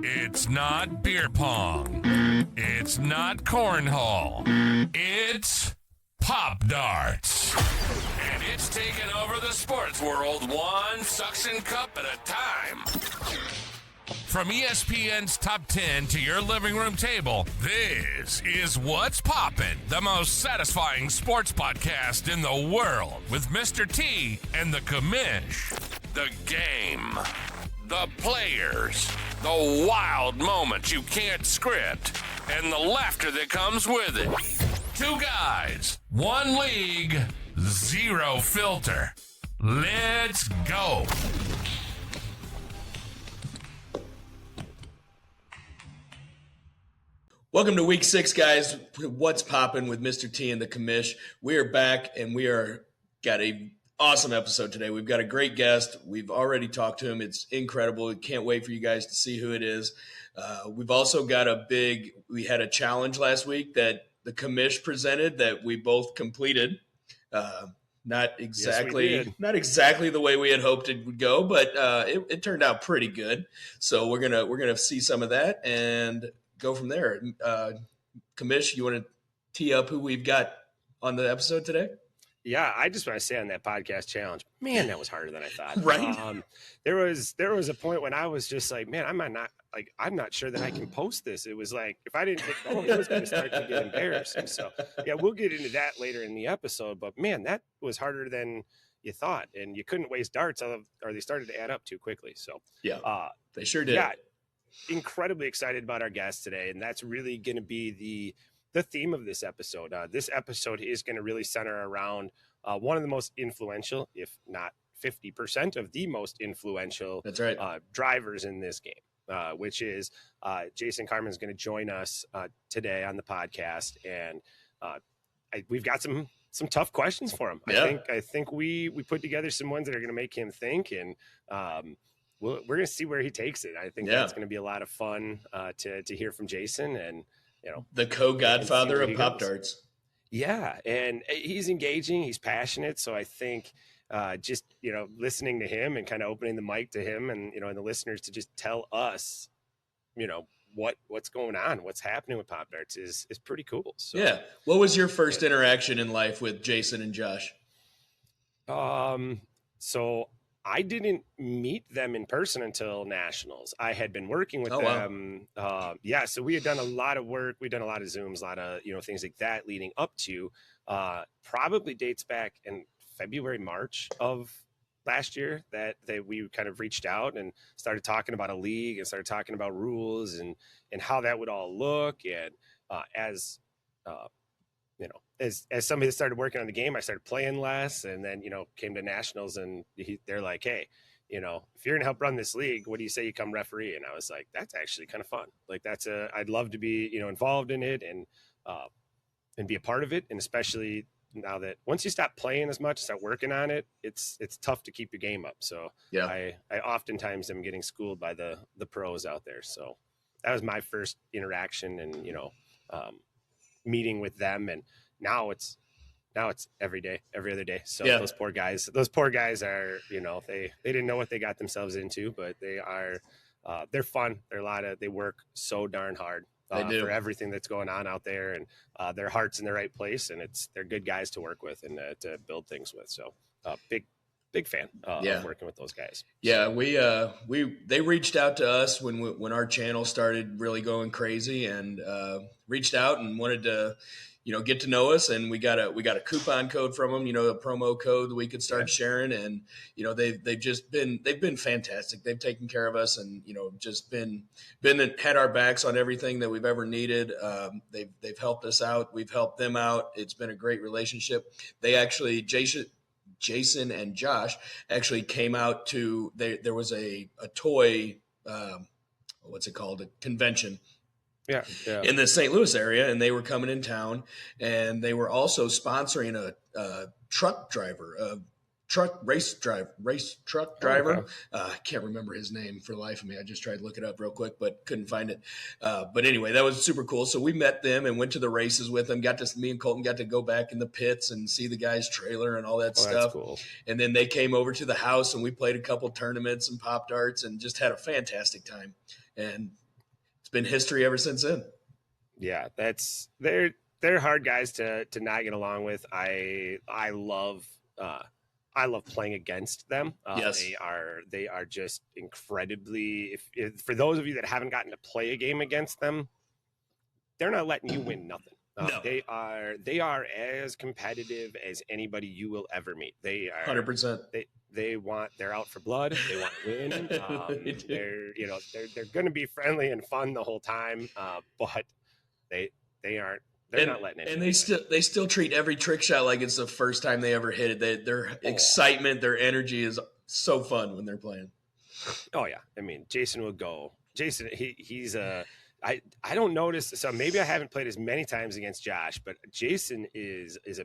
It's not beer pong. It's not cornhole. It's Popdarts. And it's taking over the sports world one suction cup at a time. From ESPN's Top 10 to your living room table, this is What's Poppin', the most satisfying sports podcast in the world with Mr. T and the Commish. The game, the players, the wild moments you can't script, and the laughter that comes with it. Two guys, one league, zero filter. Let's go. Welcome to week 6, guys. What's poppin' with Mr. T and the Commish? We are back, and got a awesome episode today. We've got a great guest. We've already talked to him. It's incredible. We can't wait for you guys to see who it is. We've also got we had a challenge last week that the Commish presented that we both completed. Not exactly the way we had hoped it would go, but it turned out pretty good. So we're gonna see some of that and go from there. Commish, you want to tee up who we've got on the episode today? Yeah, I just want to say on that podcast challenge, man, that was harder than I thought. Right? There was a point when I was just like, man, I'm not sure that I can post this. It was like, if I didn't hit go, it was going to start to get embarrassing. So yeah, we'll get into that later in the episode. But man, that was harder than you thought, and you couldn't waste darts, or they started to add up too quickly. So yeah, they sure did. Yeah, incredibly excited about our guest today, and that's really going to be the theme of this episode. This episode is going to really center around one of the most influential, if not 50% of the most influential, that's right, drivers in this game, which is Jason Carman is going to join us today on the podcast, and we've got some tough questions for him. Yeah. I think we put together some ones that are going to make him think, and we're going to see where he takes it. I think that's going to be a lot of fun to hear from Jason, and the co-godfather of Popdarts. Yeah, and he's engaging, he's passionate, so I think just listening to him and kind of opening the mic to him, and and the listeners to just tell us what's going on, what's happening with Popdarts is pretty cool. So yeah, what was your first interaction in life with Jason and Josh? So I didn't meet them in person until nationals. I had been working with them. Wow. So we had done a lot of work. We'd done a lot of Zooms, a lot of, things like that leading up to, probably dates back in February, March of last year that we kind of reached out and started talking about a league and started talking about rules and how that would all look. And as somebody that started working on the game, I started playing less, and then, came to nationals, and they're like, hey, if you're going to help run this league, what do you say you come referee? And I was like, that's actually kind of fun. Like I'd love to be, involved in it and be a part of it. And especially now that once you stop playing as much, start working on it, it's tough to keep your game up. So yeah, I oftentimes am getting schooled by the pros out there. So that was my first interaction and, meeting with them. And now it's every day, every other day. So those poor guys are, they didn't know what they got themselves into, but they are, they're fun. They work so darn hard for everything that's going on out there, and their heart's in the right place, and they're good guys to work with and to build things with. So big fan of working with those guys. Yeah. They reached out to us when our channel started really going crazy, and reached out and wanted to, get to know us, and we got a coupon code from them, a promo code that we could start sharing. And, they've been fantastic. They've taken care of us, and, just had our backs on everything that we've ever needed. They've helped us out. We've helped them out. It's been a great relationship. They actually, Jason and Josh actually came out to, there was a toy, what's it called? A convention. Yeah. In the St. Louis area, and they were coming in town, and they were also sponsoring a truck driver, race truck driver. Okay. I can't remember his name for the life of me. I just tried to look it up real quick, but couldn't find it. But anyway, that was super cool. So we met them and went to the races with them. Me and Colton got to go back in the pits and see the guy's trailer and all that stuff. That's cool. And then they came over to the house and we played a couple tournaments and pop darts and just had a fantastic time. And it's been history ever since then. Yeah, they're hard guys to not get along with. I love playing against them. Yes. They are just incredibly. If for those of you that haven't gotten to play a game against them, they're not letting you win nothing. No. They are as competitive as anybody you will ever meet. They are 100%. They're out for blood. They want to win. They're going to be friendly and fun the whole time. But they aren't. They're not letting it. And they still treat every trick shot like it's the first time they ever hit it. Their excitement, their energy is so fun when they're playing. Oh yeah, I mean, Jason will go. Jason, he's I don't notice. So maybe I haven't played as many times against Josh, but Jason is a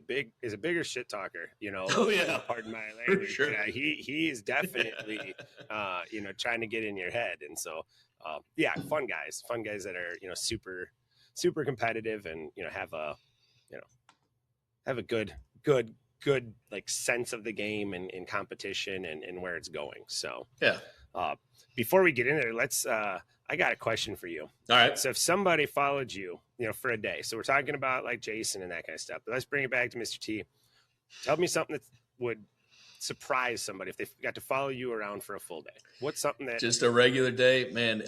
bigger shit talker. Oh yeah, pardon my language. Sure. He is definitely trying to get in your head, and so fun guys that are super competitive and have a good like sense of the game and competition and where it's going. So yeah. Before we get in there, let's I got a question for you. All right. So if somebody followed you, for a day, so we're talking about like Jason and that kind of stuff, but let's bring it back to Mr. T. Tell me something that would surprise somebody if they got to follow you around for a full day. What's something that just a regular day, man?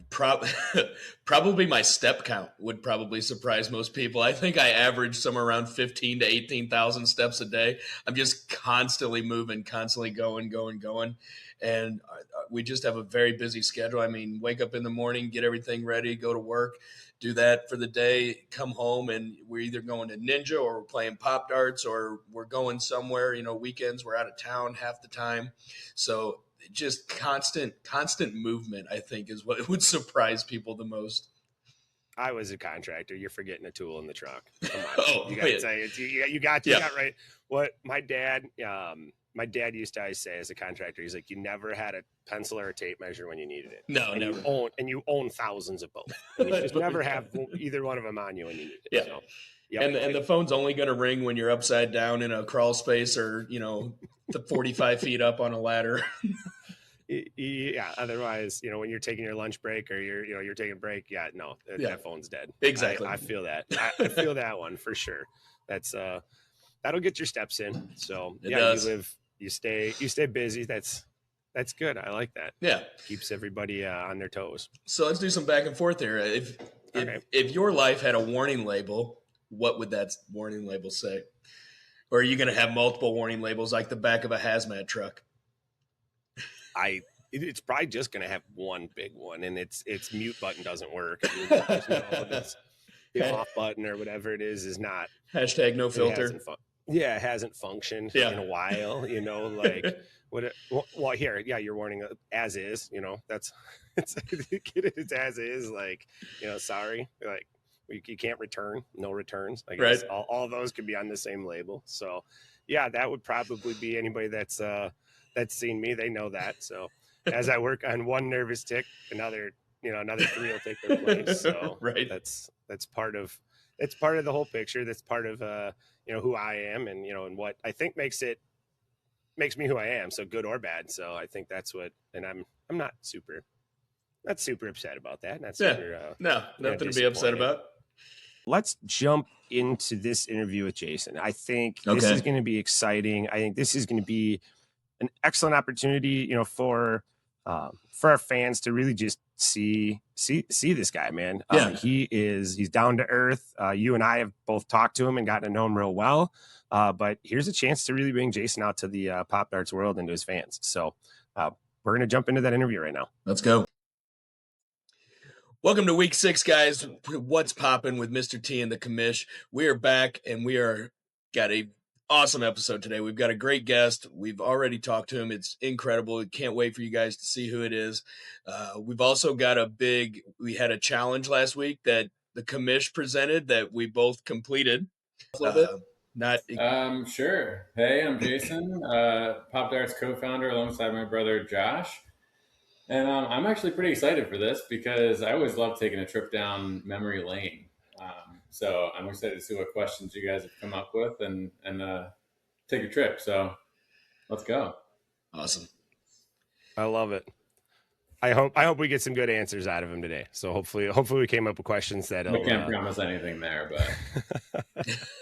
Probably my step count would probably surprise most people. I think I average somewhere around 15 to 18,000 steps a day. I'm just constantly moving, constantly going. And we just have a very busy schedule. I mean, wake up in the morning, get everything ready, go to work, do that for the day, come home, and we're either going to Ninja or we're playing Pop Darts or we're going somewhere. Weekends we're out of town half the time. So just constant movement, I think, is what would surprise people the most. I was a contractor. You're forgetting a tool in the truck. Come on. Oh, you got to say it. You got right. What my dad used to always say as a contractor, he's like, you never had a pencil or a tape measure when you needed it. No, and never. You own thousands of both. And you just never have either one of them on you when you need it. Yeah. So, and the phone's only going to ring when you're upside down in a crawl space or, the 45 feet up on a ladder. Yeah. Otherwise, when you're taking your lunch break or you're taking a break, that phone's dead. Exactly. I feel that. I feel that one for sure. That's that'll get your steps in. So it does. You stay busy. That's good. I like that. Yeah. Keeps everybody on their toes. So let's do some back and forth here. If your life had a warning label, what would that warning label say? Or are you going to have multiple warning labels like the back of a hazmat truck? It's probably just going to have one big one, and its mute button doesn't work. The off button or whatever it is not. Hashtag no filter. It hasn't functioned in a while. Here, you're warning as is. It's as is. Like, sorry, like you can't return, no returns. I guess right. all those could be on the same label. So, that would probably be anybody that's seen me. They know that. So, as I work on one nervous tick, another 3 will take their place. So, right. That's part of the whole picture. That's part of who I am and and what I think makes me who I am, so good or bad. So I think that's what, and I'm not super upset about that. Not super, nothing to be upset about. Let's jump into this interview with Jason. I think this is going to be exciting. I think this is going to be an excellent opportunity, for our fans to really just see this guy, man. He's down to earth. You and I have both talked to him and gotten to know him real well. But here's a chance to really bring Jason out to the Pop Darts world and to his fans. So we're going to jump into that interview right now. Let's go. Welcome to week 6, guys. What's poppin' with Mr. T and the Commish? We are back and got a awesome episode today. We've got a great guest. We've already talked to him. It's incredible. Can't wait for you guys to see who it is. We've also got we had a challenge last week that the Commish presented that we both completed. Not Sure. Hey, I'm Jason, Popdarts co-founder alongside my brother Josh. And I'm actually pretty excited for this because I always love taking a trip down memory lane. So I'm excited to see what questions you guys have come up with and take a trip. So let's go. awesome. I love it. I hope we get some good answers out of him today. So hopefully we came up with questions that I can't promise anything there,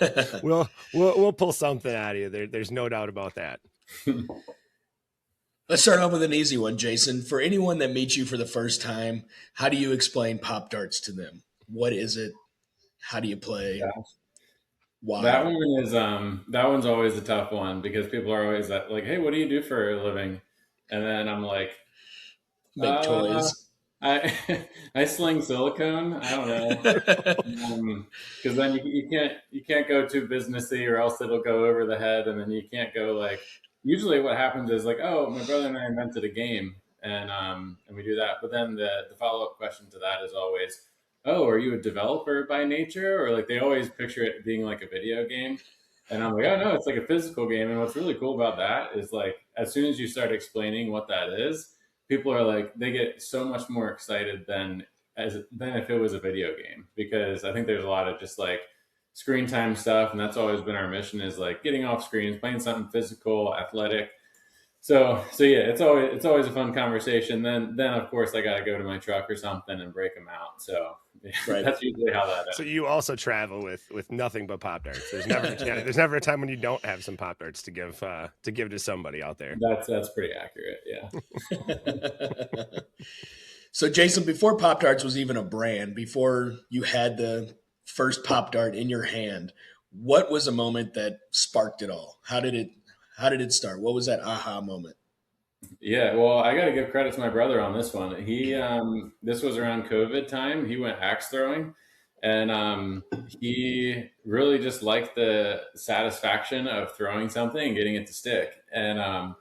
but we'll pull something out of you. There's no doubt about that. Let's start off with an easy one, Jason. For anyone that meets you for the first time, how do you explain Pop Darts to them? What is it? How do you play? Yeah. Why? That one's always a tough one because people are always like, "Hey, what do you do for a living?" And then I'm like, Make toys. I I sling silicone. I don't know, because then you can't go too businessy or else it'll go over the head, and then you can't go like. Usually, what happens is like, oh, my brother and I invented a game, and we do that. But then the follow up question to that is always, oh, are you a developer by nature, or like they always picture it being like a video game, and I'm like, oh no, it's like a physical game. And what's really cool about that is like as soon as you start explaining what that is, people are like they get so much more excited than if it was a video game because I think there's a lot of just like screen time stuff, and that's always been our mission is like getting off screens, playing something physical, athletic. So yeah, it's always a fun conversation. Then of course I got to go to my truck or something and break them out. So Right. that's usually how that ends. So you also travel with nothing but Pop Darts. There's never a time when you don't have some Pop Darts to give to somebody out there. That's pretty accurate. Yeah. So, Jason, before Pop Darts was even a brand, before you had the first Pop Dart in your hand, what was a moment that sparked it all? How did it start? What was that aha moment? Yeah, well, I got to give credit to my brother on this one. He this was around COVID time. He went axe throwing, and he really just liked the satisfaction of throwing something and getting it to stick. And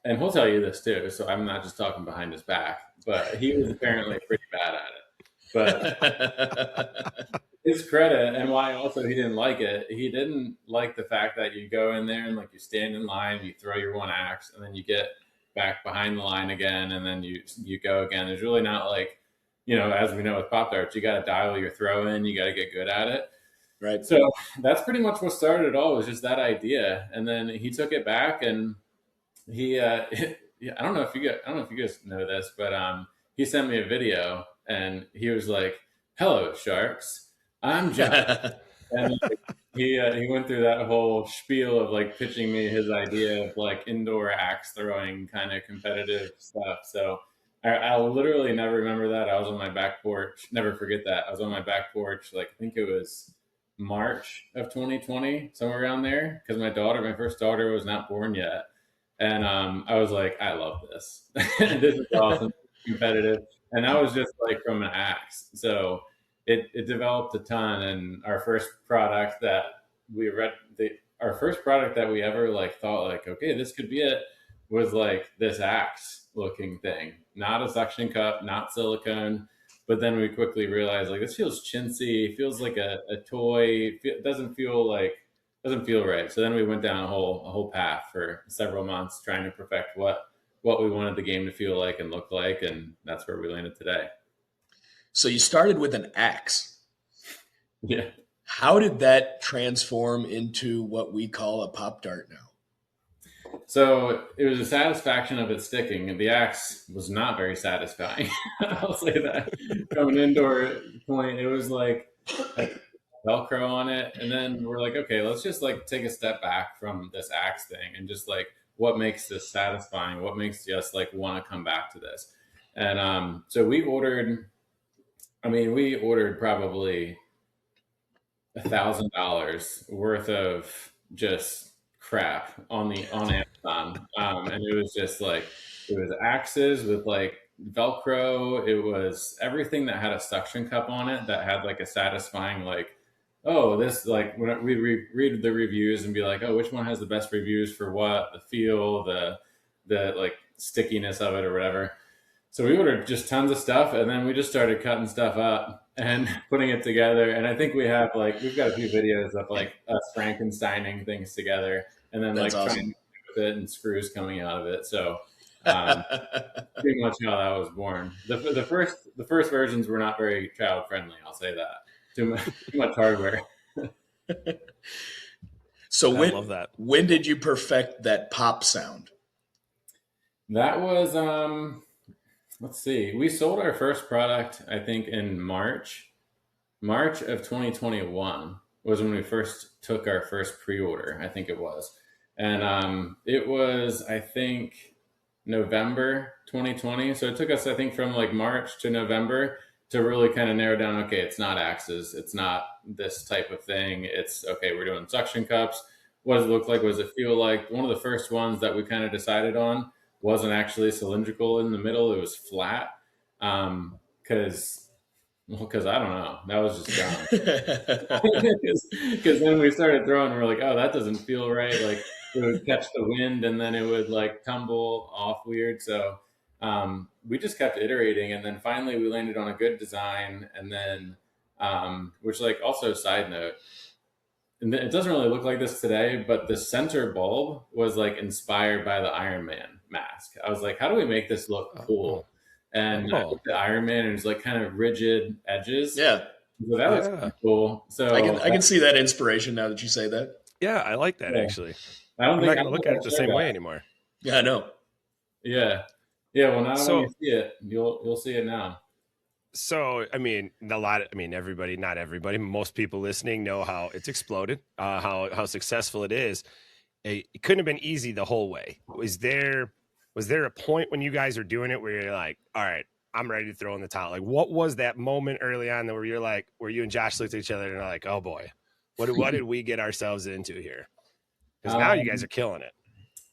he'll tell you this too. So I'm not just talking behind his back, but he was apparently pretty bad at it. But his credit and why also he didn't like it, he didn't like the fact that you go in there and like you stand in line, you throw your one axe, and then you get back behind the line again, and then you go again. There's really not like, as we know with Pop Darts, you got to dial your throw in, you got to get good at it. Right. So that's pretty much what started it all, was just that idea. And then he took it back and he, I don't know if you guys know this, but he sent me a video and he was like, "Hello, sharks. I'm John." And he went through that whole spiel of like pitching me his idea of like indoor axe throwing kind of competitive stuff. So I'll literally never remember that. I was on my back porch. Never forget that. I was on my back porch, like I think it was March of 2020, somewhere around there, because my first daughter was not born yet. And I was like, I love this. This is awesome, competitive. And that was just like from an axe. So it developed a ton. And our first product that we ever like thought like, okay, this could be it, was like this axe looking thing, not a suction cup, not silicone. But then we quickly realized like this feels chintzy, feels like a toy. It doesn't feel right. So then we went down a whole path for several months trying to perfect what we wanted the game to feel like and look like, and that's where we landed today. So you started with an axe. Yeah. How did that transform into what we call a Pop Dart now? So it was a satisfaction of it sticking, and the axe was not very satisfying. I'll say that. From an indoor point, it was like Velcro on it, and then we're like, okay, let's just like take a step back from this axe thing and just like what makes this satisfying, what makes us like want to come back to this. And so we ordered probably $1,000 worth of just crap on Amazon, and it was just like it was axes with like Velcro. It was everything that had a suction cup on it that had like a satisfying like, oh, this, like when we read the reviews and be like, oh, which one has the best reviews for what, the feel, the like stickiness of it or whatever. So we ordered just tons of stuff, and then we just started cutting stuff up and putting it together. And I think we've got a few videos of like us Frankensteining things together, and then That's like trying awesome. to with it and screws coming out of it. So pretty much how that was born. The first versions were not very child friendly. I'll say that. Too much hardware. So I love that. when did you perfect that pop sound? That was let's see. We sold our first product, I think, in March of 2021 was when we first took our first pre-order. I think it was, and it was, I think, November 2020. So it took us, I think, from like March to November to really kind of narrow down. Okay, it's not axes. It's not this type of thing. It's okay. We're doing suction cups. What does it look like? What does it feel like? One of the first ones that we kind of decided on wasn't actually cylindrical in the middle. It was flat. Because I don't know. That was just dumb. Because then we started throwing, and we're like, oh, that doesn't feel right. Like it would catch the wind, and then it would like tumble off weird. So we just kept iterating, and then finally we landed on a good design. And then, which like also side note, and it doesn't really look like this today, but the center bulb was like inspired by the Iron Man mask. I was like, how do we make this look cool? And the Iron Man is like kind of rigid edges. Yeah. So that looks pretty cool. So I can see that inspiration now that you say that. Yeah, I like that actually. I'm not going to look at it the same way anymore. Yeah, I know. Yeah. Well, now when you see it, you'll see it now. So, I mean, everybody, not everybody, most people listening know how it's exploded, how successful it is. It couldn't have been easy the whole way. Was there a point when you guys are doing it where you're like, all right, I'm ready to throw in the towel? Like, what was that moment early on where you're like, where you and Josh looked at each other and are like, oh boy, what did we get ourselves into here? Because now you guys are killing it.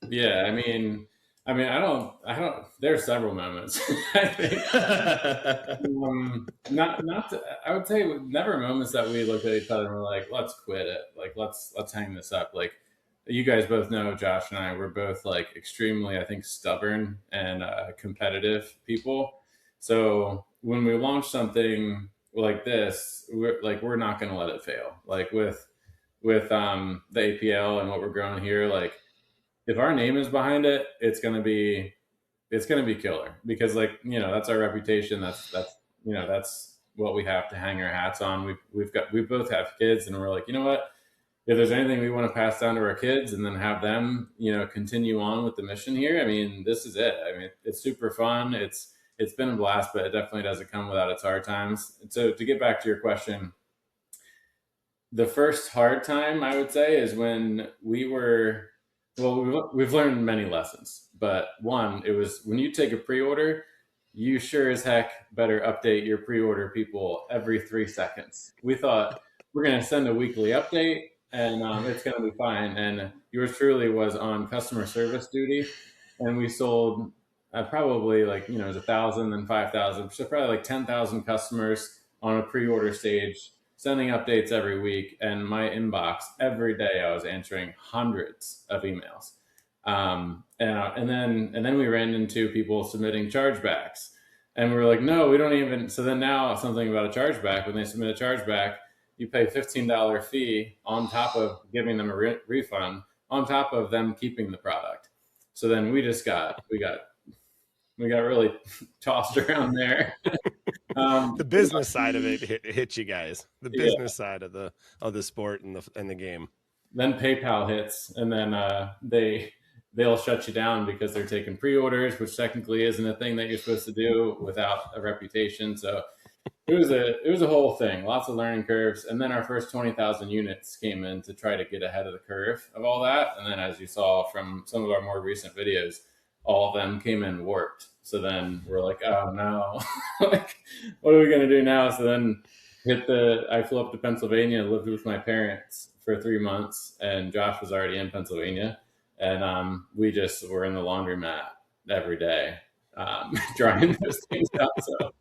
Yeah, I mean, I don't. There's several moments. I think, I would say never moments that we looked at each other and were like, let's quit it. Like, let's hang this up. Like, you guys both know, Josh and I, we're both like extremely, I think, stubborn and competitive people. So when we launch something like this, we're not going to let it fail. Like with the APL and what we're growing here, like if our name is behind it, it's going to be killer, because like, that's our reputation. That's what we have to hang our hats on. We both have kids, and we're like, you know what? If there's anything we want to pass down to our kids and then have them, continue on with the mission here, I mean, this is it. I mean, it's super fun. It's been a blast, but it definitely doesn't come without its hard times. And so to get back to your question, the first hard time I would say is when we've learned many lessons, but one, it was when you take a pre-order, you sure as heck better update your pre-order people every 3 seconds. We thought we're going to send a weekly update and it's going to be fine. And yours truly was on customer service duty, and we sold probably like, it was 1,000 and 5,000, so probably like 10,000 customers on a pre-order stage, sending updates every week. And my inbox every day, I was answering hundreds of emails. And then we ran into people submitting chargebacks, and we were like, no, we don't even. So then now something about a chargeback, when they submit a chargeback, you pay $15 fee on top of giving them a refund, on top of them keeping the product. So then we got really tossed around there. The business side of it hit you guys. The business side of the sport and the game. Then PayPal hits, and then they'll shut you down because they're taking pre-orders, which technically isn't a thing that you're supposed to do without a reputation. So it was a whole thing, lots of learning curves. And then our first 20,000 units came in to try to get ahead of the curve of all that. And then, as you saw from some of our more recent videos, all of them came in warped. So then we're like, oh no, like, what are we going to do now? So then I flew up to Pennsylvania, lived with my parents for 3 months, and Josh was already in Pennsylvania. And we just were in the laundromat every day, drying those things out. So,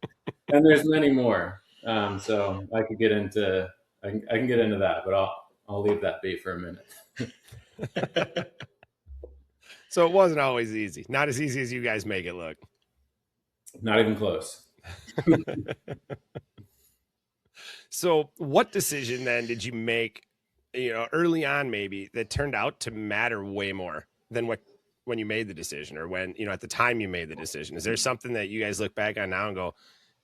and there's many more. So I can get into that, but I'll leave that be for a minute. So it wasn't always easy. Not as easy as you guys make it look. Not even close. So what decision then did you make, early on maybe, that turned out to matter way more than when you made the decision, or when, at the time you made the decision? Is there something that you guys look back on now and go,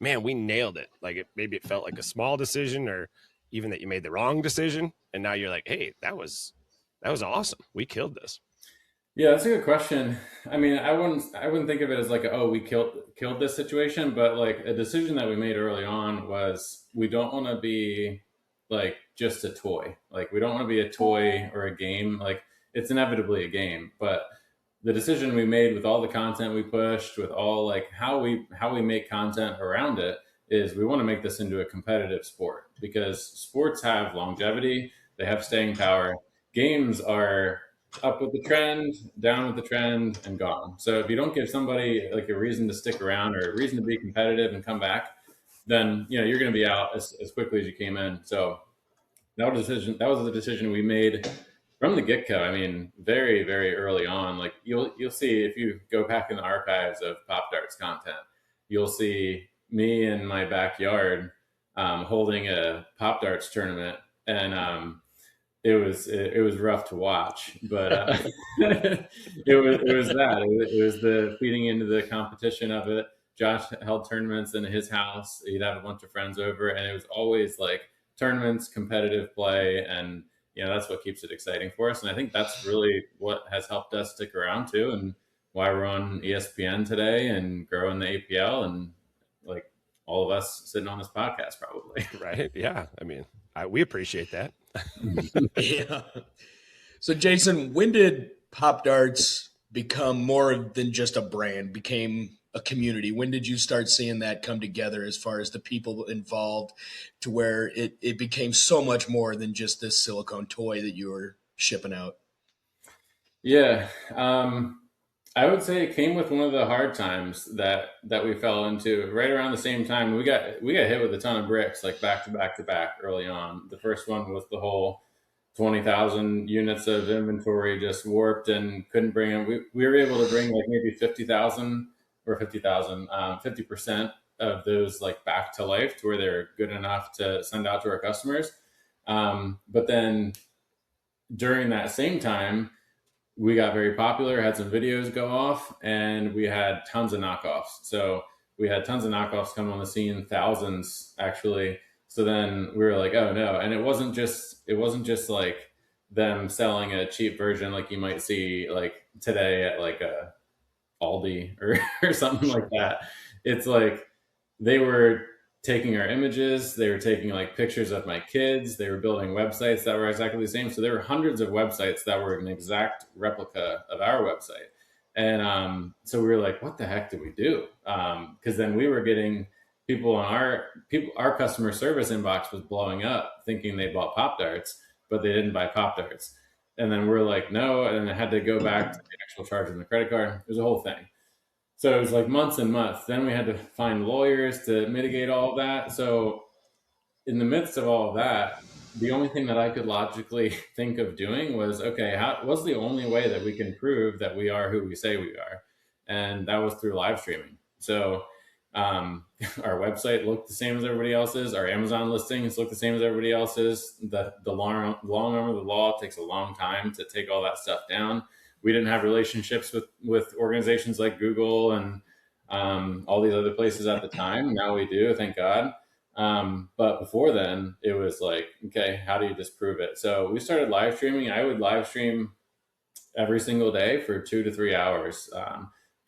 man, we nailed it? Like maybe it felt like a small decision, or even that you made the wrong decision, and now you're like, hey, that was awesome. We killed this. Yeah, that's a good question. I mean, I wouldn't think of it as like, oh, we killed this situation, but like a decision that we made early on was we don't want to be like just a toy. Like we don't want to be a toy or a game. Like it's inevitably a game, but the decision we made with all the content we pushed, with all like how we make content around it, is we want to make this into a competitive sport, because sports have longevity, they have staying power. Games are up with the trend, down with the trend, and gone. So if you don't give somebody like a reason to stick around or a reason to be competitive and come back, then you're going to be out as quickly as you came in. So that was the decision we made from the get go. I mean, very very early on. Like you'll see if you go back in the archives of Popdarts content, you'll see me in my backyard holding a Popdarts tournament, and it was rough to watch, but it was the feeding into the competition of it. Josh held tournaments in his house. He'd have a bunch of friends over, and it was always like tournaments, competitive play, and that's what keeps it exciting for us. And I think that's really what has helped us stick around too, and why we're on ESPN today and growing the APL, and like all of us sitting on this podcast probably. Right? Yeah. I mean, we appreciate that. Yeah. So, Jason, when did Pop Darts become more than just a brand, became a community? When did you start seeing that come together as far as the people involved, to where it became so much more than just this silicone toy that you were shipping out? Yeah, I would say it came with one of the hard times that we fell into. Right around the same time, we got hit with a ton of bricks, like back to back to back early on. The first one was the whole 20,000 units of inventory just warped and couldn't bring them. We were able to bring like maybe 50,000 or 50,000, 50% of those like back to life, to where they're good enough to send out to our customers. But then during that same time, we got very popular, had some videos go off, and we had tons of knockoffs. So we had tons of knockoffs come on the scene, thousands actually. So then we were like, oh no. And it wasn't just like them selling a cheap version like you might see like today at like a Aldi or something like that. It's like they were taking our images, they were taking like pictures of my kids, they were building websites that were exactly the same. So there were hundreds of websites that were an exact replica of our website. And so we were like, what the heck do we do? Because then we were getting people on our customer service inbox was blowing up thinking they bought Pop Darts, but they didn't buy Pop Darts. And then we're like, no. And I had to go back to the actual charge on the credit card. It was a whole thing. So it was like months and months. Then we had to find lawyers to mitigate all of that. So in the midst of all of that, the only thing that I could logically think of doing was, okay, what's the only way that we can prove that we are who we say we are? And that was through live streaming. So our website looked the same as everybody else's. Our Amazon listings looked the same as everybody else's. The long arm of the law takes a long time to take all that stuff down. We didn't have relationships with organizations like Google and all these other places at the time. Now we do, thank God. But before then, it was like, okay, how do you disprove it? So we started live streaming. I would live stream every single day for 2 to 3 hours.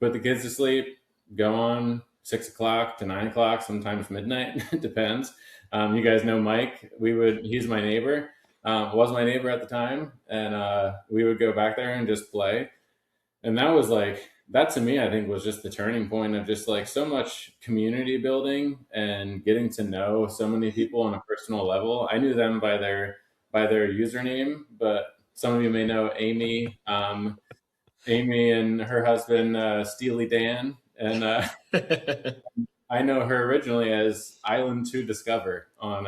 Put the kids to sleep, go on 6 o'clock to 9 o'clock, sometimes midnight. It depends. You guys know Mike. He's my neighbor. Was my neighbor at the time, and we would go back there and just play. And that to me, I think, was just the turning point of just like so much community building and getting to know so many people on a personal level. I knew them by their username, but some of you may know Amy, Amy and her husband Steely Dan, and I know her originally as Island to Discover on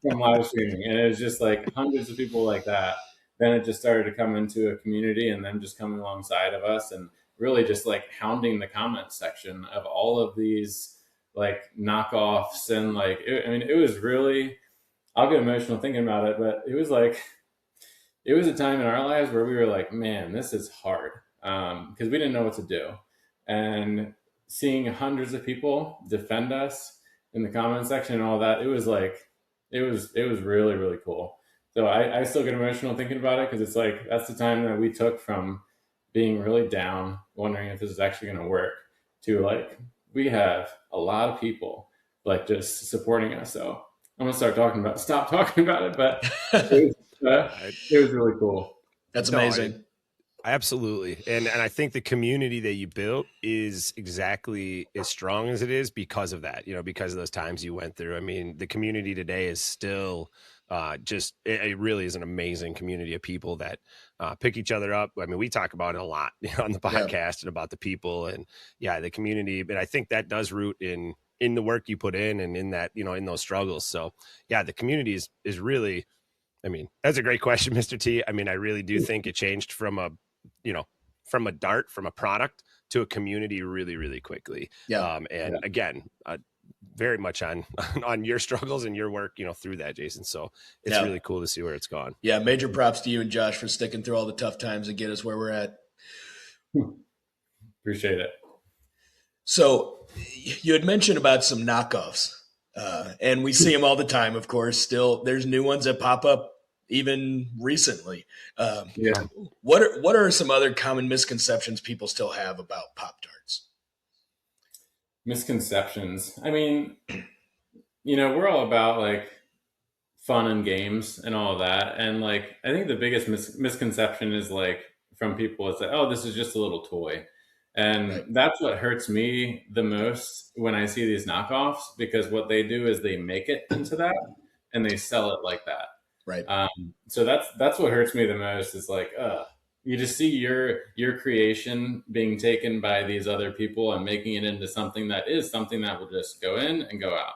from live streaming, and it was just like hundreds of people like that. Then it just started to come into a community, and them just coming alongside of us and really just like hounding the comments section of all of these like knockoffs. And like, it was really, I'll get emotional thinking about it, but it was like, it was a time in our lives where we were like, man, this is hard. Because we didn't know what to do. And seeing hundreds of people defend us in the comment section and all that, it was like, it was really, really cool. So I still get emotional thinking about it, because it's like, that's the time that we took from being really down, wondering if this is actually going to work, to like, we have a lot of people like just supporting us. So I'm going to stop talking about it, but it was really cool. That's amazing. Absolutely. And I think the community that you built is exactly as strong as it is because of that, because of those times you went through. I mean, the community today is still it really is an amazing community of people that pick each other up. I mean, we talk about it a lot on the podcast and about the people and the community, but I think that does root in the work you put in and in that, in those struggles. So the community is really, I mean, that's a great question, Mr. T. I mean, I really do think it changed from a dart, from a product to a community really, really quickly. Again, very much on your struggles and your work, through that, Jason. So it's really cool to see where it's gone. Yeah. Major props to you and Josh for sticking through all the tough times and get us where we're at. Appreciate it. So you had mentioned about some knockoffs, and we see them all the time, of course. Still, there's new ones that pop up even recently. What are some other common misconceptions people still have about Pop-Tarts? Misconceptions. I mean, we're all about like fun and games and all of that. And like, I think the biggest misconception is like from people is that, oh, this is just a little toy. And that's what hurts me the most when I see these knockoffs, because what they do is they make it into that and they sell it like that. Right. So that's what hurts me the most, is like, you just see your creation being taken by these other people and making it into something that will just go in and go out.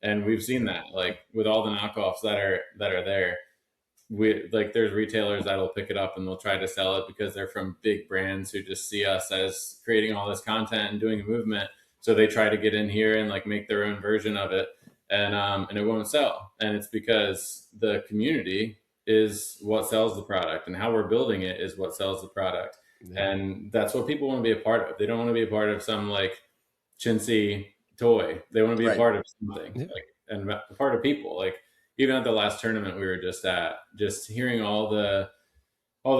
And we've seen that, like with all the knockoffs that are there. There's retailers that'll pick it up and they'll try to sell it because they're from big brands who just see us as creating all this content and doing a movement. So they try to get in here and like make their own version of it. And it won't sell. And it's because the community is what sells the product, and how we're building it is what sells the product. Yeah. And that's what people want to be a part of. They don't want to be a part of some like chintzy toy. They want to be a part of something, and a part of people. Like even at the last tournament we were just at, just hearing all the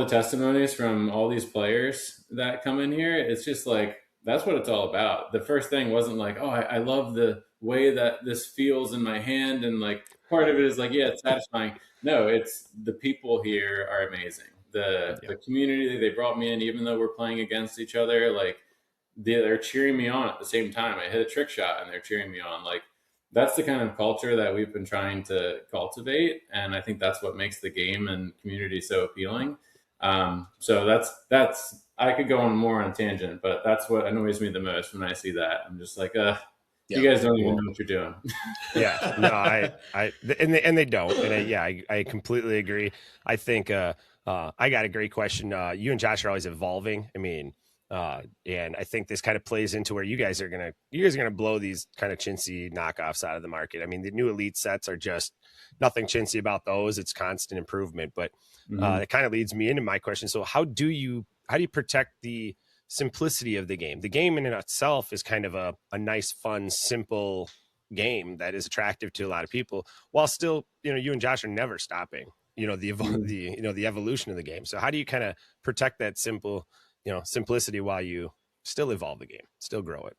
testimonies from all these players that come in here, it's just like, that's what it's all about. The first thing wasn't like, oh, I love the way that this feels in my hand. And like, part of it is like, yeah, it's satisfying. No, it's the people here are amazing. The community, they brought me in, even though we're playing against each other, like they're cheering me on at the same time. I hit a trick shot and they're cheering me on. Like that's the kind of culture that we've been trying to cultivate. And I think that's what makes the game and community so appealing. So that's, I could go on more on a tangent, but that's what annoys me the most when I see that. I'm just like, you guys don't even know what you're doing. And they don't. And I completely agree. I think, I got a great question. You and Josh are always evolving. I mean, and I think this kind of plays into where you guys are going to blow these kind of chintzy knockoffs out of the market. I mean, the new elite sets are just nothing chintzy about those. It's constant improvement, but that kind of leads me into my question. So how do you protect the simplicity of the game? The game in itself is kind of a nice, fun, simple game that is attractive to a lot of people, while still, you and Josh are never stopping, the evolution of the game. So how do you kind of protect that simple, simplicity while you still evolve the game, still grow it?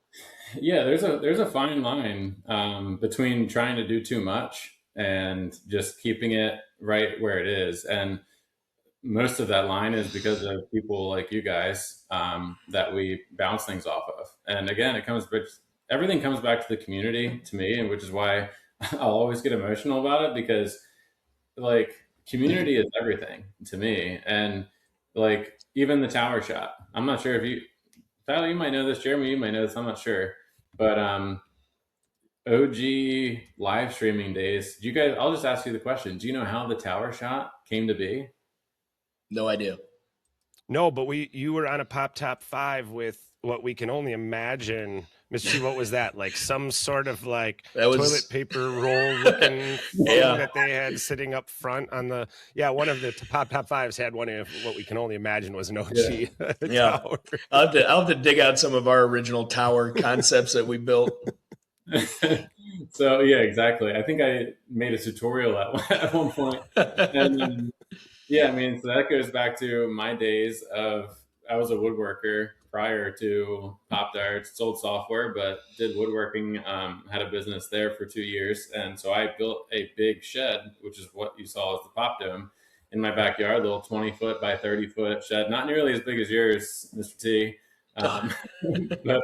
Yeah, there's a fine line between trying to do too much and just keeping it right where it is. And most of that line is because of people like you guys that we bounce things off of. And again, everything comes back to the community to me, and which is why I'll always get emotional about it, because like community is everything to me. And like even the tower shot, I'm not sure if Tyler, you might know this, Jeremy, you might know this, I'm not sure, but OG live streaming days, I'll just ask you the question, do you know how the tower shot came to be? No idea. No, but you were on a Pop Top 5 with what we can only imagine. Mr. T, what was that? Like some sort of like That was toilet paper roll looking thing Yeah. that they had sitting up front on the, one of the Pop Top 5s had one of what we can only imagine was an OG Yeah. tower. I'll have to dig out some of our original tower concepts that we built. So yeah, exactly. I think I made a tutorial at one point. And yeah, I mean, so that goes back to my days of I was a woodworker prior to Popdarts. Sold software, but did woodworking. Had a business there for 2 years, and so I built a big shed, which is what you saw as the Pop Dome, in my backyard. Little 20-foot by 30-foot shed, not nearly as big as yours, Mr. T. But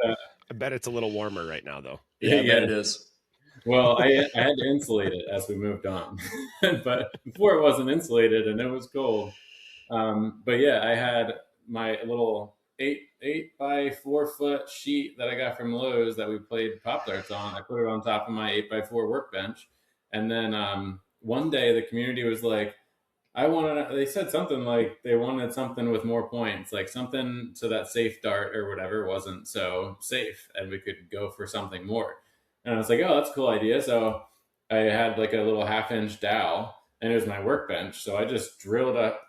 I bet it's a little warmer right now, though. Yeah, I bet it is. Well, I had to insulate it as we moved on, but before it wasn't insulated and it was cold. But yeah, I had my little 8 by 4 foot sheet that I got from Lowe's that we played Pop Darts on. I put it on top of my 8 by 4 workbench, and then one day the community was like, they said something like they wanted something with more points, like something so that safe dart or whatever wasn't so safe and we could go for something more. And I was like, oh, that's a cool idea. So I had like a little 1/2-inch dowel, and it was my workbench. So I just drilled up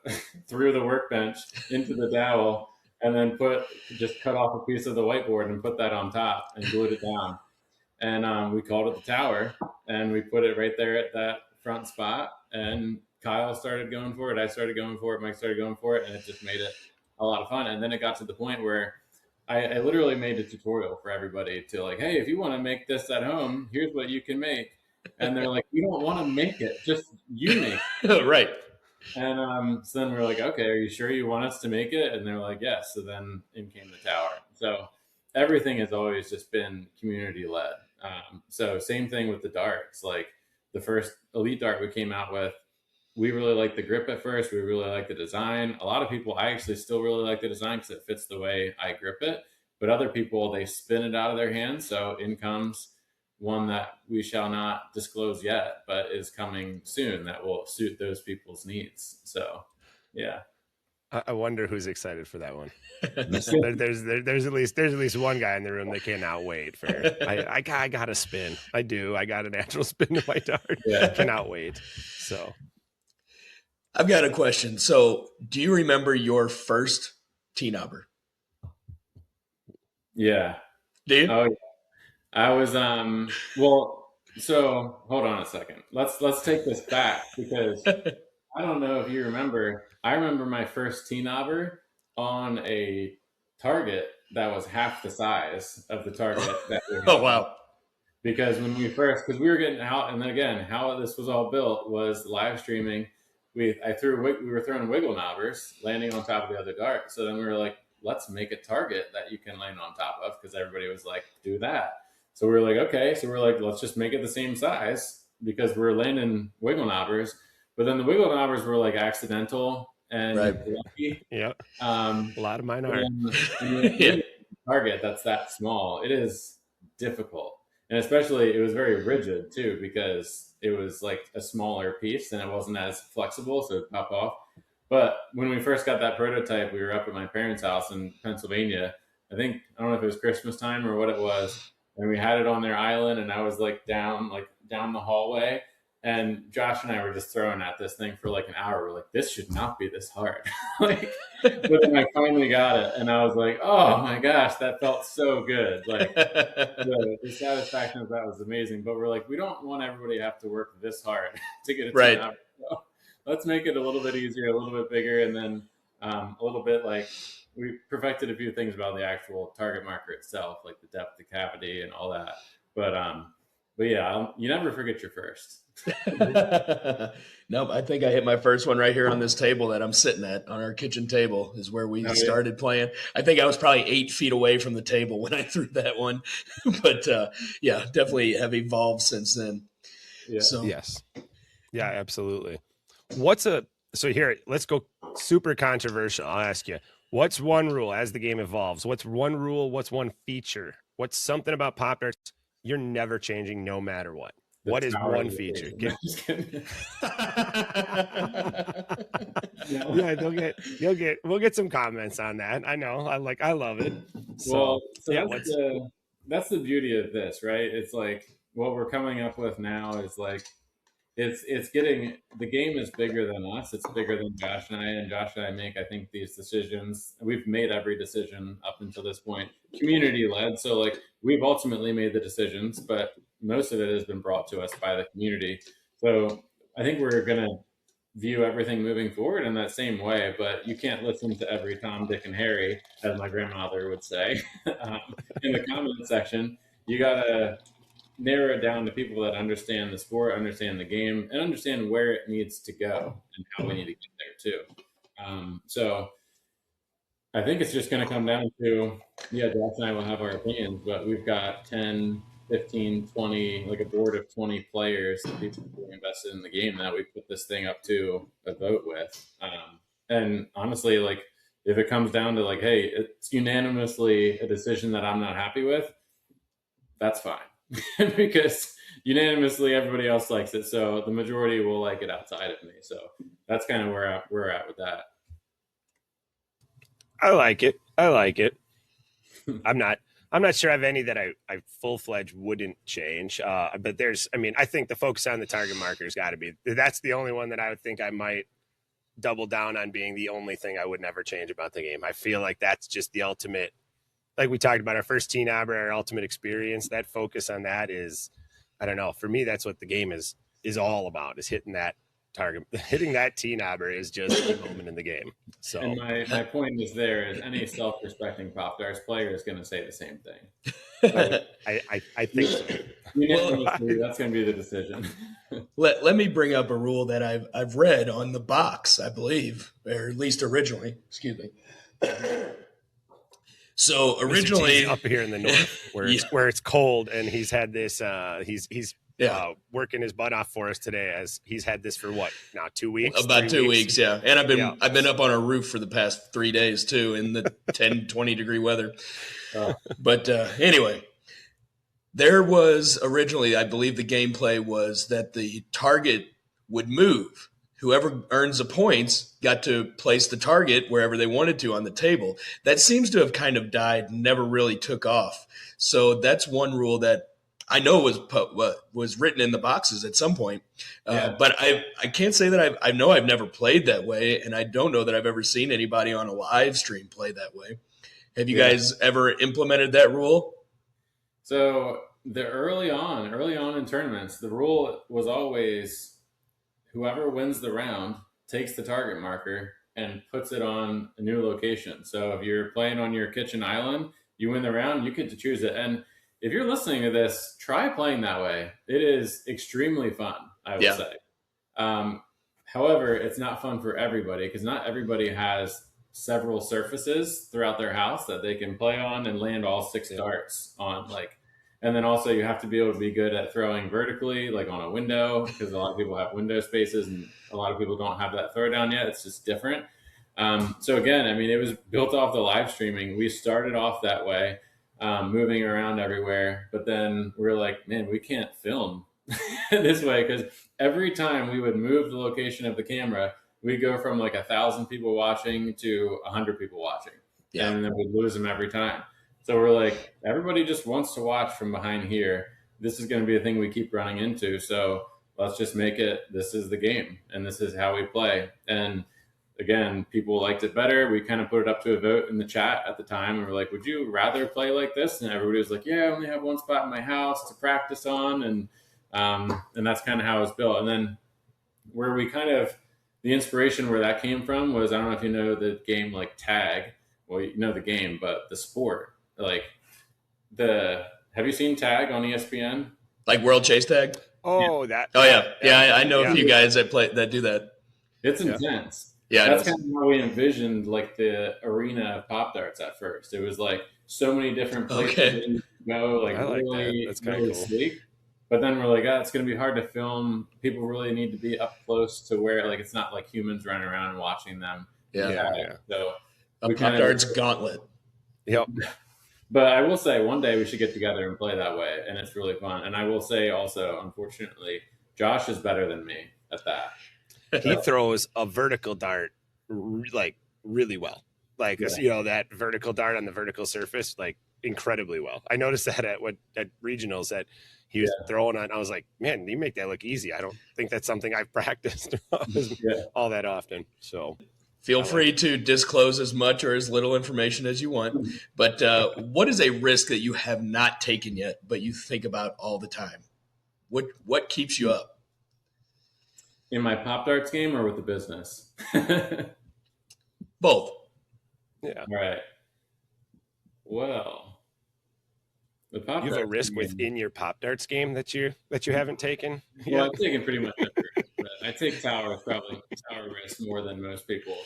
through the workbench into the dowel, and then just cut off a piece of the whiteboard and put that on top and glued it down. And we called it the tower, and we put it right there at that front spot. And Kyle started going for it. I started going for it. Mike started going for it, and it just made it a lot of fun. And then it got to the point where I literally made a tutorial for everybody to like, hey, if you want to make this at home, here's what you can make. And they're like, we don't want to make it, just you make it. Right. And so then we're like, okay, are you sure you want us to make it? And they're like, yes. So then in came the tower. So everything has always just been community led. So same thing with the darts. Like the first Elite Dart we came out with, we really liked the grip at first. We really liked the design. A lot of people, I actually still really like the design because it fits the way I grip it. But other people, they spin it out of their hands. So in comes one that we shall not disclose yet, but is coming soon that will suit those people's needs. So, yeah. I wonder who's excited for that one. There's at least one guy in the room that cannot wait for. I got a spin. I do. I got a natural spin to my dart. Yeah. Cannot wait. So. I've got a question. So, do you remember your first T-knobber? Yeah. Do you? Oh, yeah. I was well. So hold on a second. Let's take this back because I don't know if you remember. I remember my first T-knobber on a target that was half the size of the target that we had. Oh wow! Because when we were getting out, and then again, how this was all built was live streaming. We were throwing wiggle knobbers landing on top of the other dart. So then we were like, let's make a target that you can land on top of, because everybody was like, do that. So we were like, okay. So we're like, let's just make it the same size because we're landing wiggle knobbers. But then the wiggle knobbers were like accidental and lucky. Yeah. A lot of mine are. Target that's that small, it is difficult. And especially it was very rigid too, because it was like a smaller piece and it wasn't as flexible, so it'd pop off. But when we first got that prototype, we were up at my parents' house in Pennsylvania. I don't know if it was Christmas time or what it was. And we had it on their island, and I was like down the hallway. And Josh and I were just throwing at this thing for like an hour. We're like, this should not be this hard. But then I finally got it, and I was like, oh my gosh, that felt so good. Like the satisfaction of that was amazing. But we're like, we don't want everybody to have to work this hard to get it to an hour. So let's make it a little bit easier, a little bit bigger, and then a little bit like we perfected a few things about the actual target marker itself, like the depth of cavity and all that. But yeah, you never forget your first. Nope, I think I hit my first one right here on this table that I'm sitting at on our kitchen table is where we started playing. I think I was probably 8 feet away from the table when I threw that one, but yeah, definitely have evolved since then. Yeah. So yes, yeah, absolutely. So here, let's go super controversial. I'll ask you, what's one rule as the game evolves? What's one rule? What's one feature? What's something about Popdarts you're never changing no matter what? What is tower one of the feature? game. Just kidding. No. Yeah, we'll get some comments on that. I know. I love it. Well, so yeah, that's the beauty of this, right? It's like what we're coming up with now is like it's getting the game is bigger than us. It's bigger than Josh and Josh and I make, I think, these decisions. We've made every decision up until this point community led. So like we've ultimately made the decisions, but most of it has been brought to us by the community. So I think we're gonna view everything moving forward in that same way, but you can't listen to every Tom, Dick, and Harry, as my grandmother would say, in the comment section. You gotta narrow it down to people that understand the sport, understand the game, and understand where it needs to go and how we need to get there too. So I think it's just going to come down to, yeah, Josh and I will have our opinions, but we've got 10, 15, 20, like a board of 20 players, people who are invested in the game that we put this thing up to a vote with. And honestly, like if it comes down to like, hey, it's unanimously a decision that I'm not happy with, that's fine. Because unanimously everybody else likes it, so the majority will like it outside of me. So that's kind of where we're at with that. I like it. I'm not sure I have any that I full-fledged wouldn't change. But I think the focus on the target marker's got to be, that's the only one that I would think I might double down on being the only thing I would never change about the game. I feel like that's just the ultimate, like we talked about our first teen arbor, our ultimate experience. That focus on that is, I don't know, for me, that's what the game is all about, is hitting that target. Hitting that teen arbor is just a moment in the game. So, and my point is there is any self-respecting Popdarts player is going to say the same thing. So I think so. That's going to be the decision. Let me bring up a rule that I've read on the box, I believe, or at least originally. Excuse me. So originally, up here in the north, where it's cold, and he's had this. He's working his butt off for us today, as he's had this for what now 2 weeks. About 2 weeks, yeah. And I've been up on our roof for the past 3 days too, in the 10, 20 degree weather. But anyway, there was originally, I believe, the gameplay was that the target would move. Whoever earns the points got to place the target wherever they wanted to on the table. That seems to have kind of died, never really took off. So that's one rule that I know was written in the boxes at some point. But I can't say that I know I've never played that way, and I don't know that I've ever seen anybody on a live stream play that way. Have you guys ever implemented that rule? So early on in tournaments, the rule was always whoever wins the round takes the target marker and puts it on a new location. So if you're playing on your kitchen island, you win the round, you get to choose it. And if you're listening to this, try playing that way. It is extremely fun, I would say. However, it's not fun for everybody, because not everybody has several surfaces throughout their house that they can play on and land all 6 darts on. And then also you have to be able to be good at throwing vertically, like on a window, because a lot of people have window spaces and a lot of people don't have that throwdown yet. It's just different. So again, I mean, it was built off the live streaming. We started off that way, moving around everywhere, but then we're like, man, we can't film this way, because every time we would move the location of the camera, we'd go from like 1,000 people watching to 100 people watching. Yeah. And then we'd lose them every time. So we're like, everybody just wants to watch from behind here. This is going to be a thing we keep running into. So let's just make it, this is the game and this is how we play. And again, people liked it better. We kind of put it up to a vote in the chat at the time. And we're like, would you rather play like this? And everybody was like, yeah, I only have one spot in my house to practice on. And that's kind of how it was built. And then where we kind of, the inspiration where that came from was, I don't know if you know the game like Tag. Well, you know the game, but the sport. Like have you seen Tag on ESPN? Like World Chase Tag? Oh, yeah. I know a few guys that do that. It's intense. Yeah, that's kind of how we envisioned like the arena of Popdarts at first. It was like so many different places to go, like really, that's kind of cool. Sleek. But then we're like, it's going to be hard to film. People really need to be up close to where, like, it's not like humans running around and watching them. Yeah. So a Popdarts gauntlet. Yep. But I will say one day we should get together and play that way, and it's really fun. And I will say also, unfortunately, Josh is better than me at that. He throws a vertical dart like really well. Like that vertical dart on the vertical surface, like incredibly well. I noticed that at regionals that he was throwing on. I was like, man, you make that look easy. I don't think that's something I've practiced all that often. So feel free to disclose as much or as little information as you want. But what is a risk that you have not taken yet, but you think about all the time? What keeps you up? In my Popdarts game or with the business? Both. Yeah. All right. Well, the Popdarts you have a risk game, within your Popdarts game that you haven't taken. Well, I've taken pretty much every risk. I take tower risk more than most people,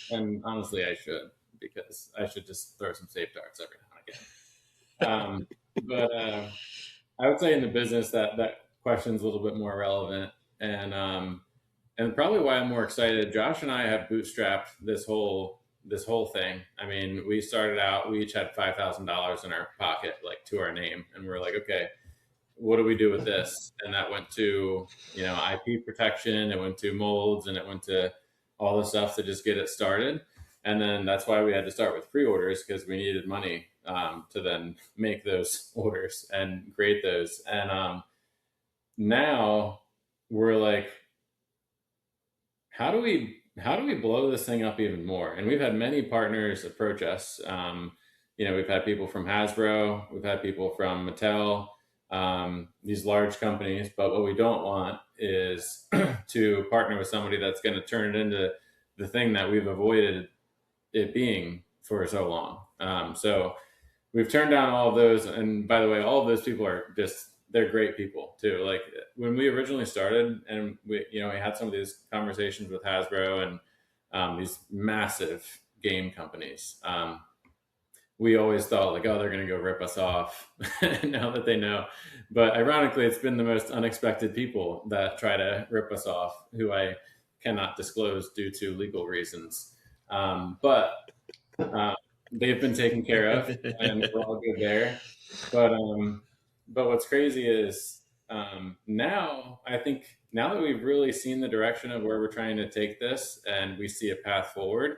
and honestly, I should, because I should just throw some safe darts every now and again. But I would say in the business that question's a little bit more relevant, and probably why I'm more excited. Josh and I have bootstrapped this whole thing. I mean, we started out, we each had $5,000 in our pocket, like to our name, and we're like, okay, what do we do with this? And that went to IP protection, it went to molds, and it went to all the stuff to just get it started. And then that's why we had to start with pre-orders, because we needed money to then make those orders and create those. And now we're like, how do we blow this thing up even more? And we've had many partners approach us. We've had people from Hasbro, we've had people from Mattel, these large companies. But what we don't want is to partner with somebody that's going to turn it into the thing that we've avoided it being for so long. So we've turned down all of those. And by the way, all of those people are they're great people too. Like when we originally started, and we had some of these conversations with Hasbro and these massive game companies, we always thought like, oh, they're going to go rip us off now that they know. But ironically, it's been the most unexpected people that try to rip us off, who I cannot disclose due to legal reasons. But they've been taken care of, and we're all good there. But what's crazy is now that we've really seen the direction of where we're trying to take this, and we see a path forward,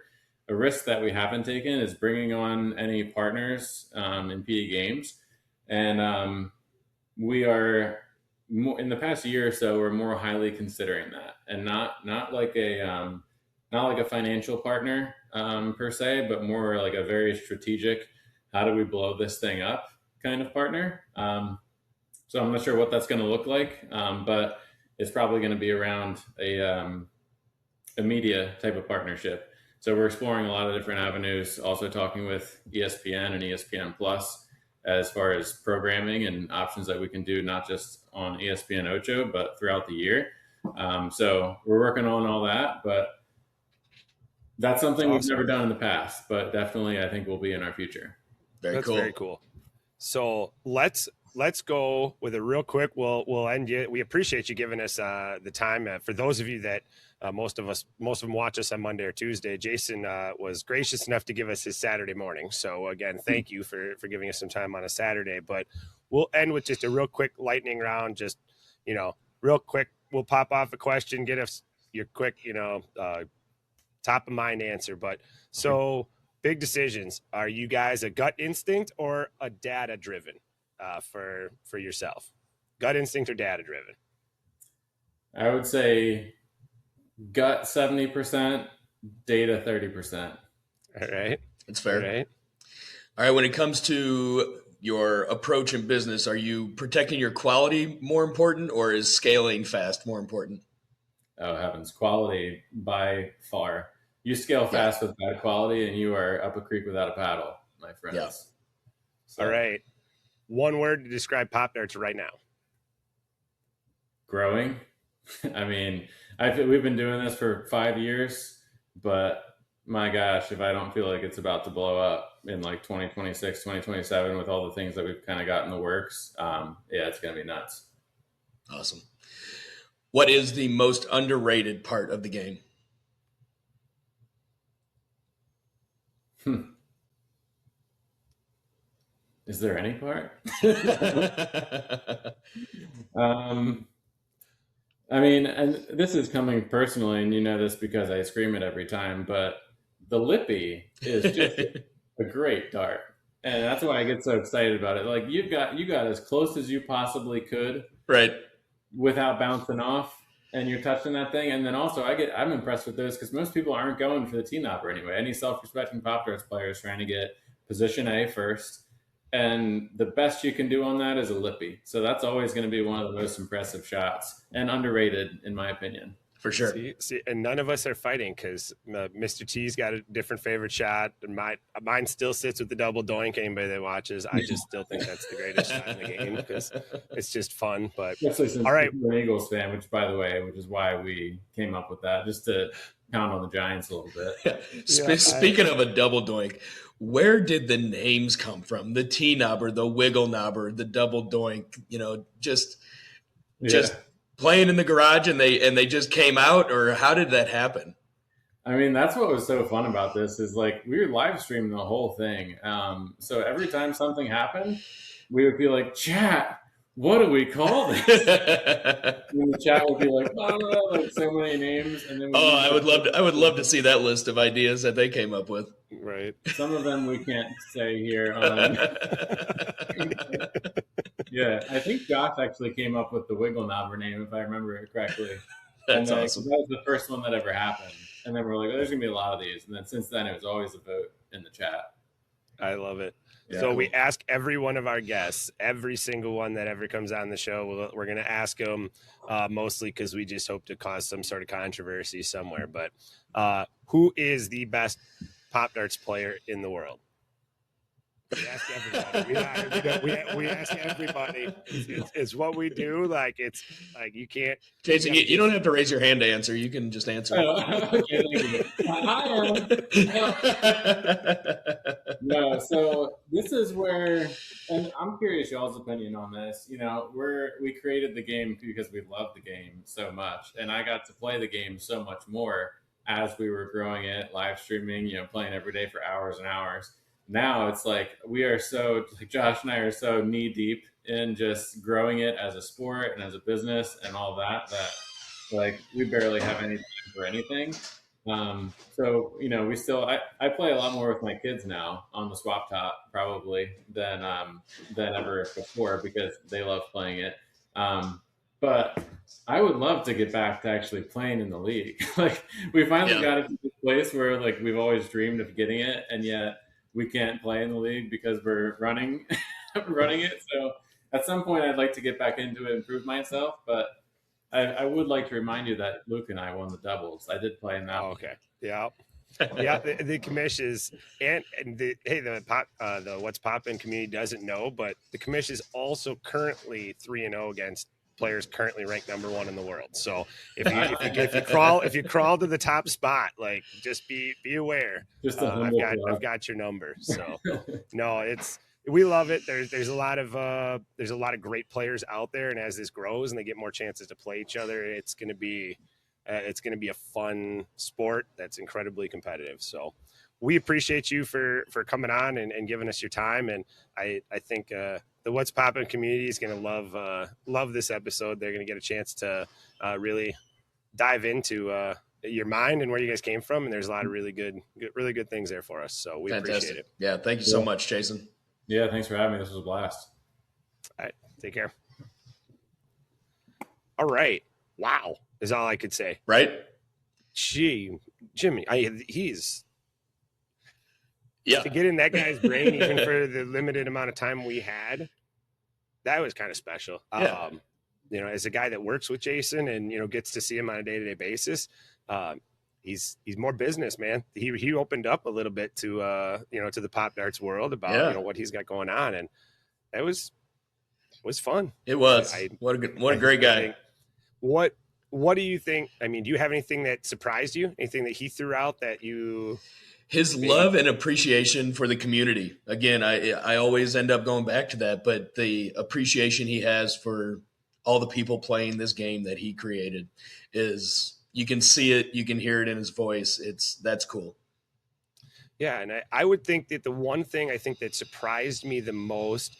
a risk that we haven't taken is bringing on any partners in PD games. And we are more, in the past year or so, we're more highly considering that, and not like a financial partner per se, but more like a very strategic, how do we blow this thing up kind of partner. So I'm not sure what that's going to look like, but it's probably going to be around a media type of partnership. So we're exploring a lot of different avenues, also talking with ESPN and ESPN Plus as far as programming and options that we can do, not just on ESPN Ocho, but throughout the year. So we're working on all that, but that's something we've never done in the past, but definitely I think will be in our future. That's very cool. So let's go with a real quick. We'll end you. We appreciate you giving us the time. For those of you that most of them watch us on Monday or Tuesday, Jason was gracious enough to give us his Saturday morning. So again, thank you for giving us some time on a Saturday. But we'll end with just a real quick lightning round. Just real quick. We'll pop off a question. Get us your quick top of mind answer. But so. Big decisions. Are you guys a gut instinct or a data driven for yourself? Gut instinct or data driven? I would say gut 70%, data 30%. All right. That's fair. All right. When it comes to your approach in business, are you protecting your quality more important, or is scaling fast more important? Oh, heavens. Quality by far. You scale fast with bad quality, and you are up a creek without a paddle, my friends. Yeah. So, all right. One word to describe Popdarts right now. Growing. I mean, we've been doing this for 5 years, but my gosh, if I don't feel like it's about to blow up in like 2026, 2027 with all the things that we've kind of got in the works, it's going to be nuts. Awesome. What is the most underrated part of the game? Is there any part? I mean, and this is coming personally, and you know this because I scream it every time, but the Lippy is just a great dart. And that's why I get so excited about it. Like you got as close as you possibly could Right. without bouncing off, and you're touching that thing. And then also I'm impressed with those because most people aren't going for the tee knobber anyway. Any self-respecting Pop Darts player is trying to get position A first. And the best you can do on that is a lippy. So that's always going to be one of the most impressive shots and underrated, in my opinion. For sure. See, and none of us are fighting because Mr. T's got a different favorite shot. And mine still sits with the double doink. Anybody that watches, I just still think that's the greatest shot in the game because it's just fun. But especially since all right, you're an Eagles fan, which is why we came up with that, just to count on the Giants a little bit. Speaking of a double doink, where did the names come from? The T knobber, the wiggle knobber, the double doink, just playing in the garage and they just came out, or how did that happen? I mean, that's what was so fun about this is like we were live streaming the whole thing. So every time something happened, we would be like, chat, what do we call this? And the chat would be like, oh, like so many names. And then I would love to see that list of ideas that they came up with. Right. Some of them we can't say here. Yeah, I think Josh actually came up with the wiggle knobber name, if I remember it correctly. That's awesome. That was the first one that ever happened. And then we're like, oh, there's going to be a lot of these. And then since then, it was always a vote in the chat. I love it. Yeah, so we ask every one of our guests, every single one that ever comes on the show, we're going to ask them mostly because we just hope to cause some sort of controversy somewhere. But who is the best Pop Darts player in the world? We ask everybody. We ask everybody. It's what we do. Like it's like you can't. Jason, you don't have to raise your hand to answer. You can just answer. No, so this is where, and I'm curious y'all's opinion on this. We created the game because we love the game so much, and I got to play the game so much more as we were growing it, live streaming, playing every day for hours and hours. Now it's like we are so, like Josh and I are so knee deep in just growing it as a sport and as a business and all that like we barely have any time for anything. So we still I play a lot more with my kids now on the swap top probably than ever before because they love playing it. But I would love to get back to actually playing in the league. Like we finally got it to the place where like we've always dreamed of getting it, and yet we can't play in the league because we're running it. So at some point I'd like to get back into it and prove myself. But I would like to remind you that Luke and I won the doubles. I did play in that. Okay. Yeah. Yeah. The Commish is, and the What's Poppin community doesn't know, but the Commish is also currently 3-0 against players currently ranked number 1 in the world. So if you crawl to the top spot, like just be aware. I've got your number. So no, we love it. There's a lot of great players out there, and as this grows and they get more chances to play each other, it's going to be a fun sport that's incredibly competitive. So we appreciate you for coming on and giving us your time. And I think the What's Poppin community is going to love this episode. They're going to get a chance to really dive into your mind and where you guys came from. And there's a lot of really good things there for us. So we appreciate it. Yeah. Thank you so much, Jason. Yeah. Thanks for having me. This was a blast. All right. Take care. All right. Wow. Is all I could say. Right. Gee, Jimmy, he's to get in that guy's brain, even for the limited amount of time we had, that was kind of special. Yeah. As a guy that works with Jason and, gets to see him on a day-to-day basis, he's more business, man. He opened up a little bit to the Pop Darts world about, what he's got going on. And that was fun. It was. What a great guy. What do you think? I mean, do you have anything that surprised you? Anything that he threw out that you... His love and appreciation for the community. Again, I always end up going back to that, but the appreciation he has for all the people playing this game that he created is, you can see it, you can hear it in his voice. That's cool. Yeah, and I would think that the one thing I think that surprised me the most,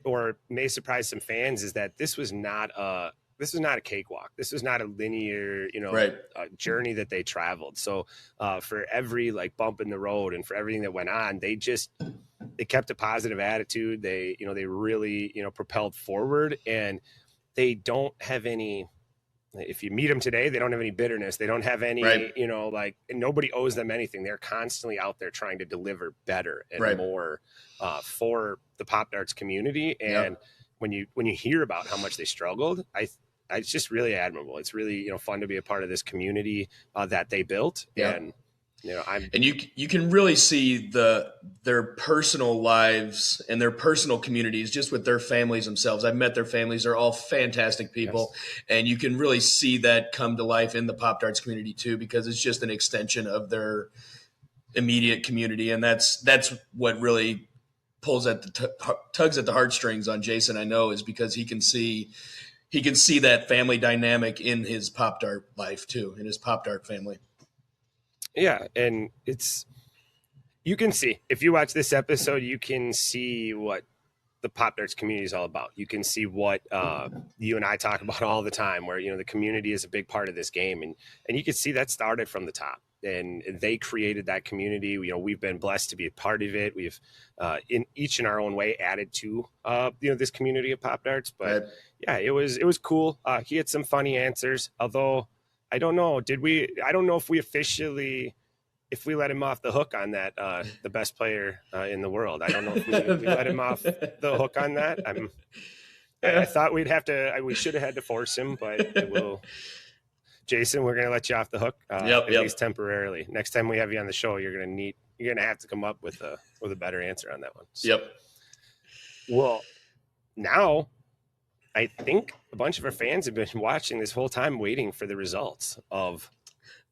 or may surprise some fans, is that this was not a cakewalk. This was not a linear, Right. journey that they traveled. So for every like bump in the road and for everything that went on, they kept a positive attitude. They really propelled forward, and they don't have any. If you meet them today, they don't have any bitterness. They don't have any, Right. like nobody owes them anything. They're constantly out there trying to deliver better and more for the Pop Darts community. And when you hear about how much they struggled, it's just really admirable. It's really, fun to be a part of this community that they built. And and you can really see their personal lives and their personal communities just with their families themselves. I've met their families; they're all fantastic people, and you can really see that come to life in the Pop Darts community too, because it's just an extension of their immediate community, and that's what really pulls at tugs at the heartstrings on Jason. I know is because he can see that family dynamic in his Pop Dart life too, in his Pop Dart family. Yeah, and you can see, if you watch this episode, you can see what the Pop Darts community is all about. You can see what you and I talk about all the time, where, the community is a big part of this game. And you can see that started from the top, and they created that community. We've been blessed to be a part of it. We've in our own way added to, this community of Pop Darts. But yeah, it was cool. He had some funny answers, although I don't know. I don't know if we officially, if we let him off the hook on that, the best player in the world. I don't know if we let him off the hook on that. I thought we should have had to force him, but Jason, we're going to let you off the hook, at least temporarily. Next time we have you on the show, you're going to have to come up with a better answer on that one. So, well, now I think a bunch of our fans have been watching this whole time, waiting for the results of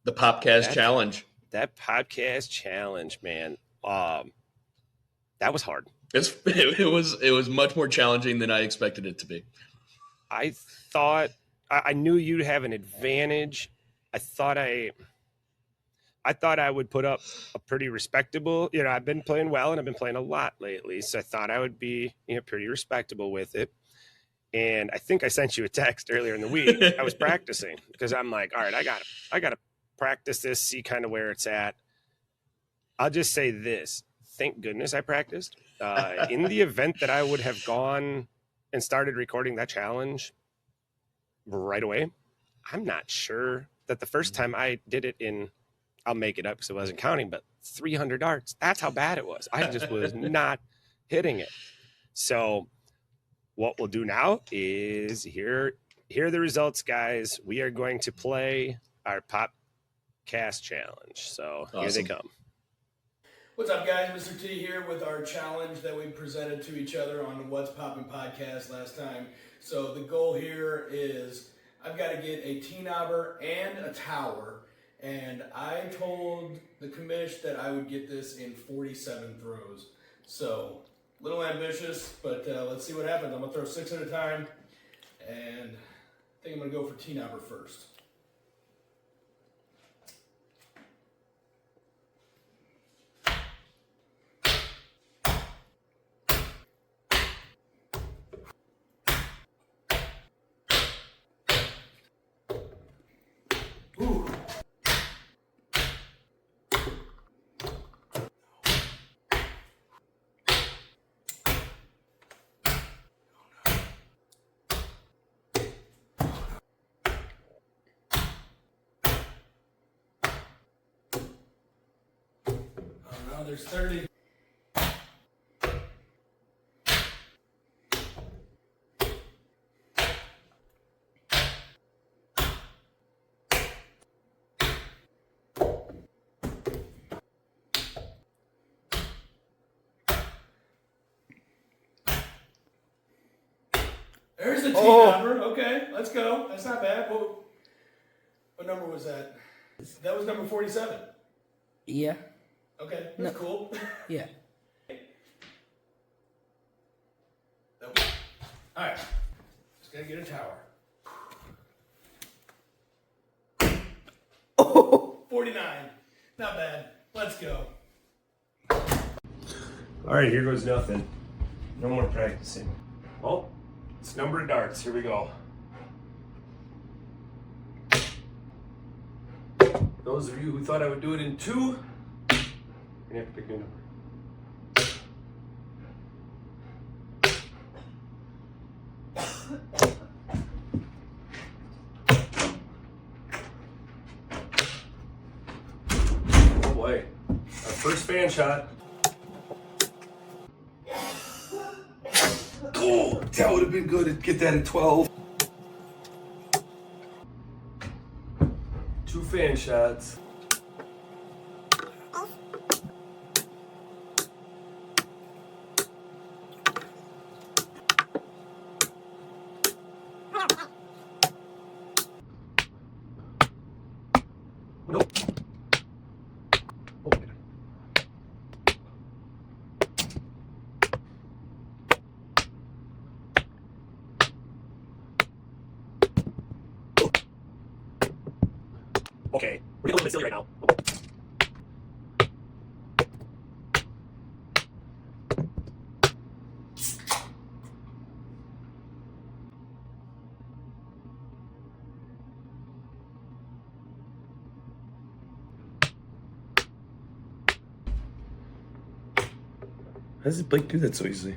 the Popcast Challenge. That podcast challenge, man. That was hard. It was much more challenging than I expected it to be. I thought I knew you'd have an advantage. I thought I would put up a pretty respectable, I've been playing well and I've been playing a lot lately. So I thought I would be, pretty respectable with it. And I think I sent you a text earlier in the week. I was practicing because I'm like, all right, I got to practice this, see kind of where it's at. I'll just say this. Thank goodness I practiced. In the event that I would have gone and started recording that challenge right away, I'm not sure that the first time I did it I'll make it up because I wasn't counting, but 300 darts. That's how bad it was. I just was not hitting it. So what we'll do now is here are the results, guys. We are going to play our Popcast challenge. So awesome. Here they come. What's up, guys? Mr. T here with our challenge that we presented to each other on the What's Poppin' podcast last time. So the goal here is I've got to get a T-knobber and a tower, and I told the commish that I would get this in 47 throws. So a little ambitious, but let's see what happens. I'm going to throw 6 at a time, and I think I'm going to go for T-knobber first. Ooh. Oh no, there's 30. There's the T number. Okay, let's go. That's not bad. What number was that? That was number 47. Yeah. Okay, that's cool. Yeah. All right, just gotta get a tower. Oh. 49. Not bad. Let's go. All right, here goes nothing. No more practicing. Well, it's number of darts. Here we go. Those of you who thought I would do it in 2, you're gonna have to pick a new number. Oh boy, our first fan shot. Oh, that would have been good to get that at 12. 2 fan shots. Nope. Oh, okay, we're getting a little bit silly right now. How does Blake do that so easily?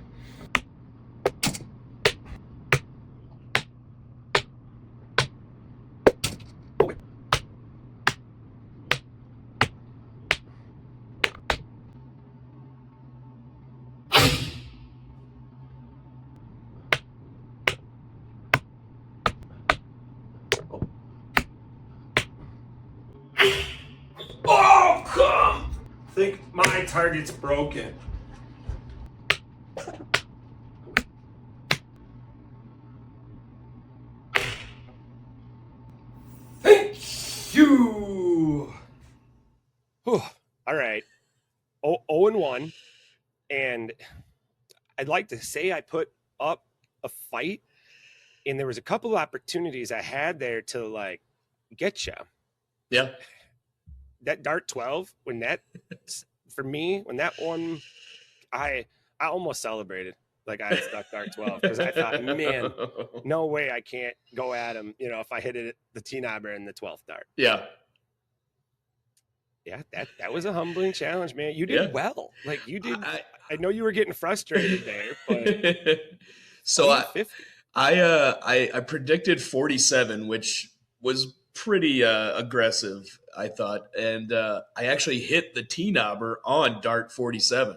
Oh, come! I think my target's broken. Thank you. Whew. All right. 0-1. And I'd like to say I put up a fight, and there was a couple of opportunities I had there to like get you. Yeah. That dart 12, when that, for me, when that one, I almost celebrated like I had stuck dart 12 because I thought, man, no way I can't go at him. You know, if I hit it at the T-knobber in the 12th dart. Yeah. Yeah, that was a humbling challenge, man. You did well. Like you did. I know you were getting frustrated there, but so I predicted 47, which was pretty aggressive, I thought, and I actually hit the T-knobber on dart 47.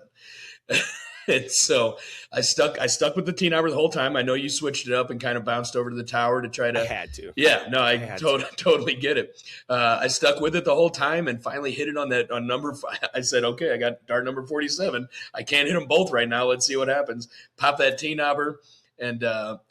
And so I stuck with the T-knobber the whole time. I know you switched it up and kind of bounced over to the tower to try to. I had to. Yeah, no, I totally get it. I stuck with it the whole time and finally hit it on number 5. I said, okay, I got dart number 47. I can't hit them both right now. Let's see what happens. Pop that T-knobber and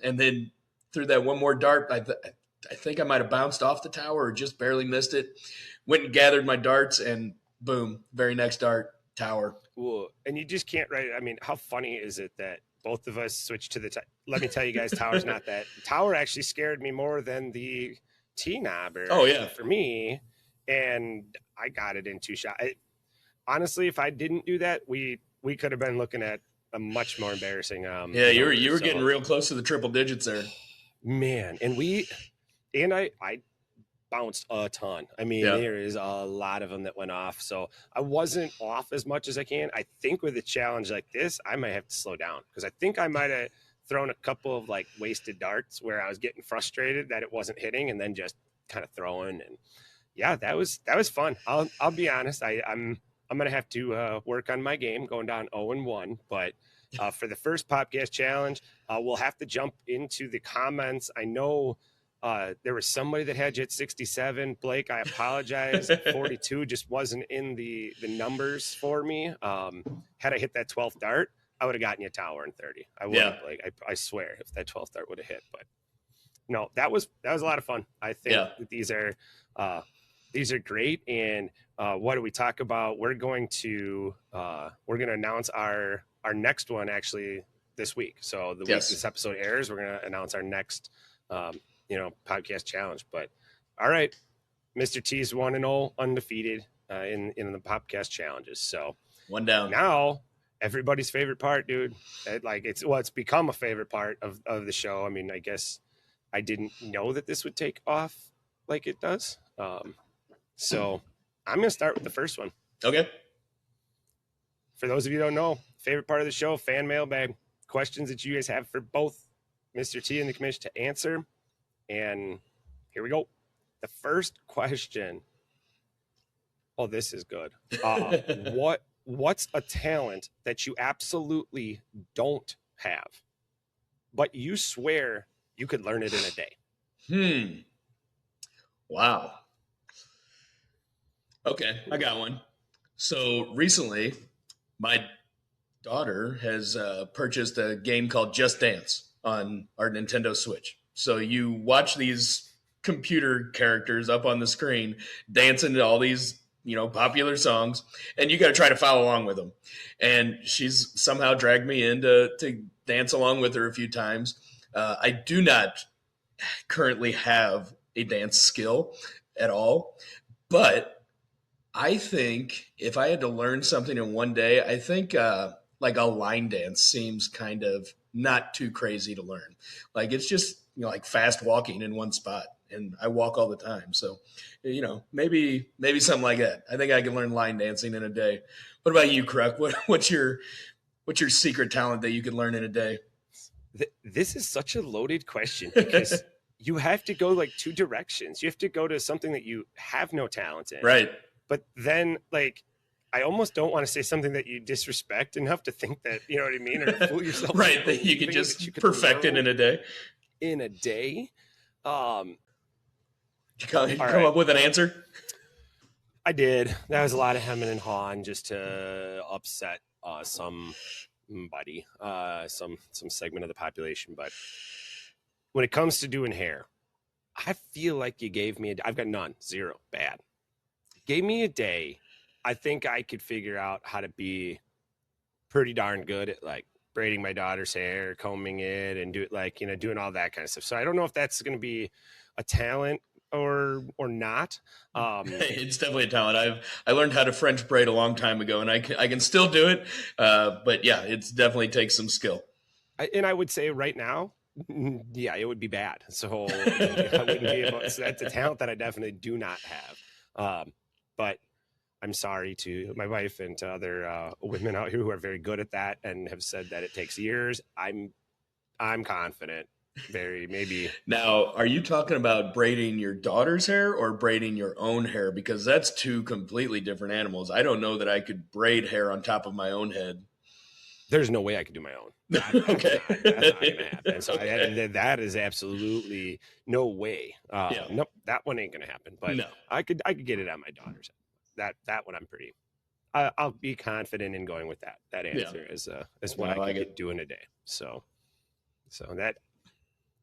then threw that one more dart. I think I might have bounced off the tower or just barely missed it. Went and gathered my darts and boom, very next dart, tower. Ooh, and you just can't write it. I mean, how funny is it that both of us switched to the let me tell you guys, tower's not that. Tower actually scared me more than the T-knobber. Oh, yeah. For me, and I got it in 2 shots. Honestly, if I didn't do that, we could have been looking at a much more embarrassing. Yeah, you were getting real close to the triple digits there. Man, and I bounced a ton. I mean, There is a lot of them that went off. So I wasn't off as much as I can. I think with a challenge like this, I might have to slow down because I think I might have thrown a couple of like wasted darts where I was getting frustrated that it wasn't hitting and then just kind of throwing. And yeah, that was fun. I'll be honest. I'm going to have to work on my game going down 0-1, but for the first Popcast challenge, we'll have to jump into the comments. I know there was somebody that had you at 67. Blake, I apologize. 42 just wasn't in the numbers for me. Had I hit that 12th dart, I would have gotten you a tower in 30. I would have, Blake. I swear, if that 12th dart would have hit. But no, that was a lot of fun. I think that these are great. And what do we talk about? We're going to announce our next one actually this week. So the week this episode airs, we're going to announce our next podcast challenge. But all right, Mr. T's 1-0 undefeated in the podcast challenges. So one down. Now everybody's favorite part, dude. It's become a favorite part of the show. I mean, I guess I didn't know that this would take off like it does. So I'm going to start with the first one. Okay. For those of you who don't know, favorite part of the show, fan mailbag. Questions that you guys have for both Mr. T and the Commish to answer. And here we go. The first question. Oh, this is good. What's a talent that you absolutely don't have, but you swear you could learn it in a day? Wow. Okay, I got one. So recently, my daughter has purchased a game called Just Dance on our Nintendo Switch. So you watch these computer characters up on the screen dancing to all these, popular songs, and you got to try to follow along with them. And she's somehow dragged me in to dance along with her a few times. I do not currently have a dance skill at all, but I think if I had to learn something in one day, I think like a line dance seems kind of not too crazy to learn. Like it's just like fast walking in one spot, and I walk all the time. So, maybe something like that. I think I can learn line dancing in a day. What about you, Kruk? What's your secret talent that you could learn in a day? This is such a loaded question because you have to go like two directions. You have to go to something that you have no talent in. Right. But then I almost don't want to say something that you disrespect enough to think that, you know what I mean? Or fool yourself. Right. That you could just perfect it in a day. In a day. Did you come up with an answer? I did. That was a lot of hemming and hawing just to upset somebody, some segment of the population. But when it comes to doing hair, I feel like you gave me I've got none, zero, bad. Gave me a day. I think I could figure out how to be pretty darn good at like braiding my daughter's hair, combing it, and doing all that kind of stuff. So I don't know if that's going to be a talent or not. It's definitely a talent. I learned how to French braid a long time ago, and I can still do it. But yeah, it's definitely takes some skill. I would say right now, yeah, it would be bad. So I wouldn't be able. So that's a talent that I definitely do not have. But I'm sorry to my wife and to other women out here who are very good at that and have said that it takes years. I'm confident. Very maybe. Now, are you talking about braiding your daughter's hair or braiding your own hair? Because that's two completely different animals. I don't know that I could braid hair on top of my own head. There's no way I could do my own. Okay. That's not gonna happen. So that is absolutely no way. Nope, that one ain't gonna happen. But no. I could get it on my daughter's head. That one I'm pretty. I'll be confident in going with that answer as what I could do in a day. So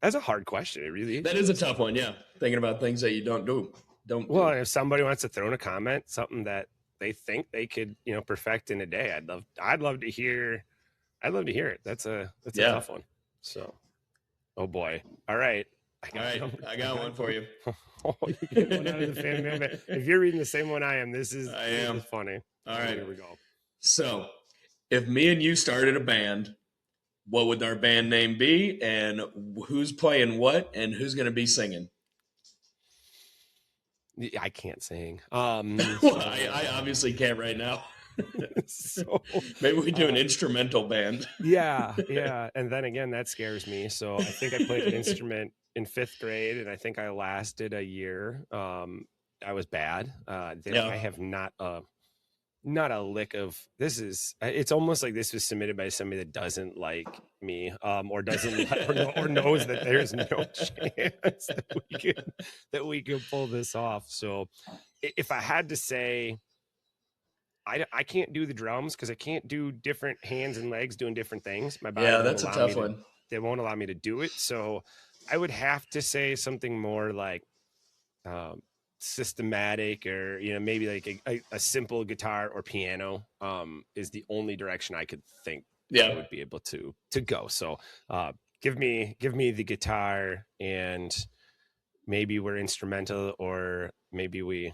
that's a hard question. It really is. That is a tough one. Yeah, thinking about things that you don't do. Well, if somebody wants to throw in a comment something that they think they could perfect in a day, I'd love to hear. I'd love to hear it. That's a tough one. So, oh boy. All right. I got one for you. You get one out of the fan mail. If you're reading the same one I am, this is funny. All right. Here we go. So, if me and you started a band, what would our band name be, and who's playing what, and who's going to be singing? I can't sing. Well, I obviously can't right now. So maybe we do an instrumental band. Yeah. And then again, that scares me. So I think I played an instrument in 5th grade, and I think I lasted a year. I was bad. I have not a lick of this. It's almost like this was submitted by somebody that doesn't like me, or doesn't or knows that there's no chance that we could pull this off. So if I had to say, I can't do the drums because I can't do different hands and legs doing different things. My body, that's a tough one. They won't allow me to do it. So I would have to say something more like systematic, or maybe like a simple guitar or piano is the only direction I could think I would be able to go. So give me the guitar, and maybe we're instrumental, or maybe we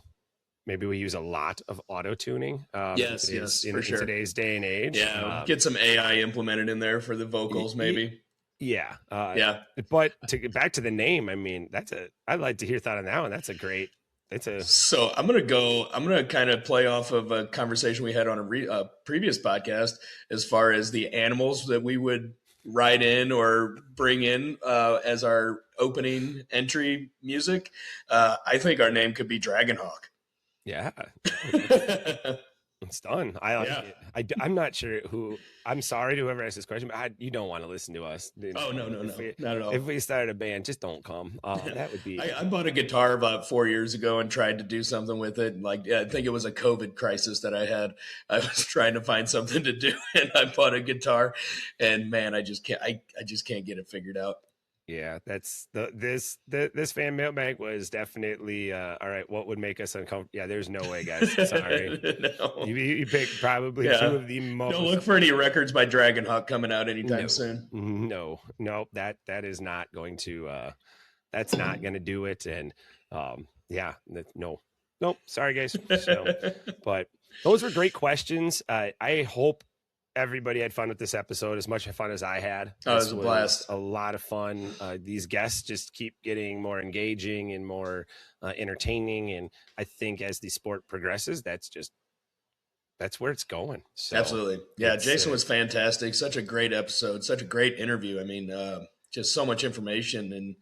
maybe we use a lot of auto tuning. Yes, for sure. In today's day and age. Yeah, get some AI implemented in there for the vocals, maybe. Yeah. Yeah. But to get back to the name, I mean, I'd like to hear your thought on that one. So I'm gonna kind of play off of a conversation we had on a previous podcast as far as the animals that we would write in or bring in as our opening entry music. I think our name could be Dragonhawk. Yeah. It's done. I like it. I'm not sure who. I'm sorry to whoever asked this question, but you don't want to listen to us. Oh no, not at all. If we started a band, just don't come. That would be. I bought a guitar about 4 years ago and tried to do something with it. Like I think it was a COVID crisis that I had. I was trying to find something to do, and I bought a guitar. And man, I just can't. I just can't get it figured out. Yeah, that's this fan mailbag was definitely all right. What would make us uncomfortable? Yeah, there's no way, guys. Sorry. No. You picked probably two of the most. Don't look for any records by Dragonhawk coming out anytime soon. No, that is not going to. That's not going to do it. And no. Sorry, guys. So, but those were great questions. I hope everybody had fun with this episode, as much fun as I had. Oh, it was a blast. A lot of fun. These guests just keep getting more engaging and more entertaining. And I think as the sport progresses, that's where it's going. So absolutely. Yeah. Jason was fantastic. Such a great episode, such a great interview. I mean, just so much information in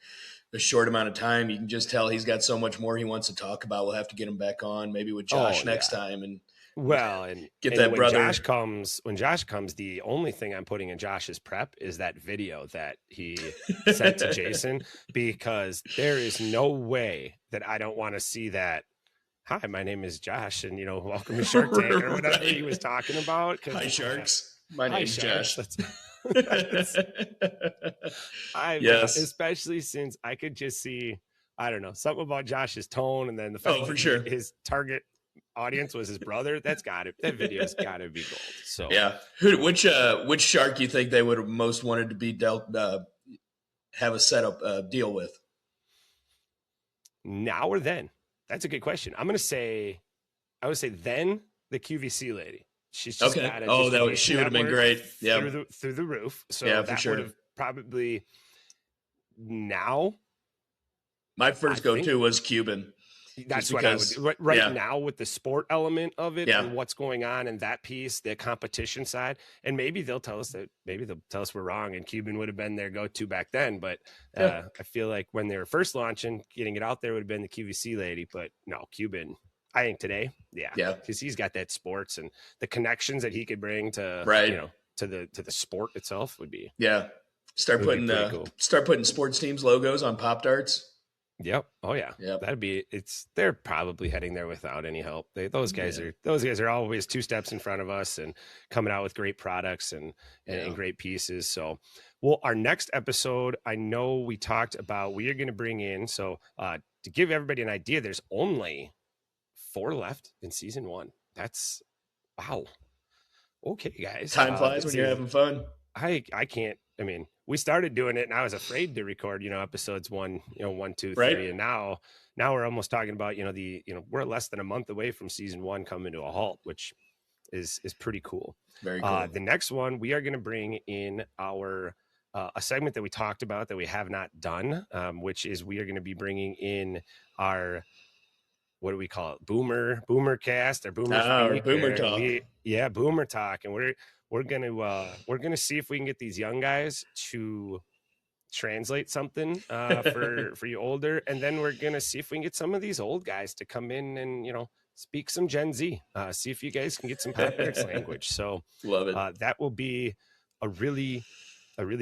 a short amount of time. You can just tell he's got so much more he wants to talk about. We'll have to get him back on, maybe with Josh next time. And get that brother. When Josh comes, the only thing I'm putting in Josh's prep is that video that he sent to Jason, because there is no way that I don't want to see that. Hi, my name is Josh, and welcome to Shark Tank or whatever he was talking about. Hi, Sharks. My name's Josh. Yes, especially since I could just see, I don't know, something about Josh's tone, and then the fact for sure his target audience was his brother. That video's gotta be gold. So yeah, which shark you think they would have most wanted to be dealt have a setup deal with? Now or then? That's a good question. I would say then the QVC lady. She's just got she would have been great. Yeah, through the roof. So yeah, that would have probably now. My first go-to was Cuban. That's what I would right now with the sport element of it and what's going on in that piece, the competition side. And maybe they'll tell us we're wrong and Cuban would have been their go-to back then. But I feel like when they were first launching, getting it out there would have been the QVC lady. But no, Cuban, I think today, because he's got that sports and the connections that he could bring to to the sport itself would be start putting sports teams logos on Popdarts. Yep. Oh yeah. Yep. They're probably heading there without any help. Those guys are always two steps in front of us and coming out with great products and great pieces. So, our next episode, I know we talked about, we are going to bring in, to give everybody an idea, there's only 4 left in season 1. That's wow. Okay, guys. Time flies when you're having fun. I can't, we started doing it and I was afraid to record, episodes 1, 1, 2, 3. Right. And now we're almost talking about, we're less than a month away from season 1 coming to a halt, which is pretty cool. Very cool. The next one, we are going to bring in our, a segment that we talked about that we have not done, which is we are going to be bringing in our, what do we call it? Boomer cast or boomer talk. Boomer talk. And we're gonna see if we can get these young guys to translate something for you older, and then we're gonna see if we can get some of these old guys to come in and speak some Gen Z. See if you guys can get some Popdarts language. So love it. That will be a really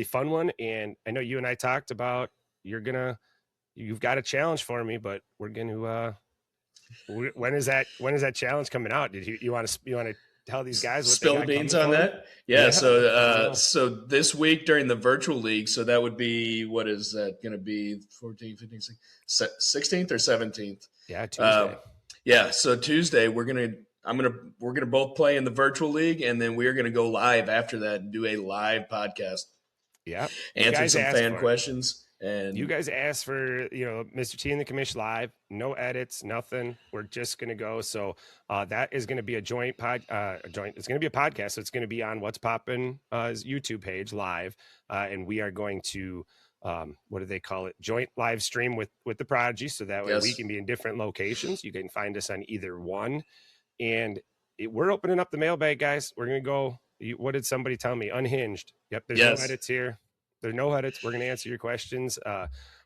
fun one. And I know you and I talked about you've got a challenge for me, but we're gonna. When is that challenge coming out? Did you want to tell these guys what spill the beans on that? Yeah. So this week during the virtual league, so that would be, what is that going to be? 14, 15, 16th or 17th? Yeah, Tuesday. So Tuesday we're gonna both play in the virtual league, and then we're gonna go live after that and do a live podcast. Yeah, answer some fan questions. And you guys asked for, Mr. T and the Commish live, no edits, nothing. We're just going to go. So that is going to be a joint it's going to be a podcast. So it's going to be on What's Poppin' YouTube page live. And we are going to, what do they call it? Joint live stream with the Prodigy. So that way we can be in different locations. You can find us on either one. And we're opening up the mailbag, guys. We're going to go. What did somebody tell me? Unhinged. Yep. There's no edits here. There's no edits. We're going to answer your questions.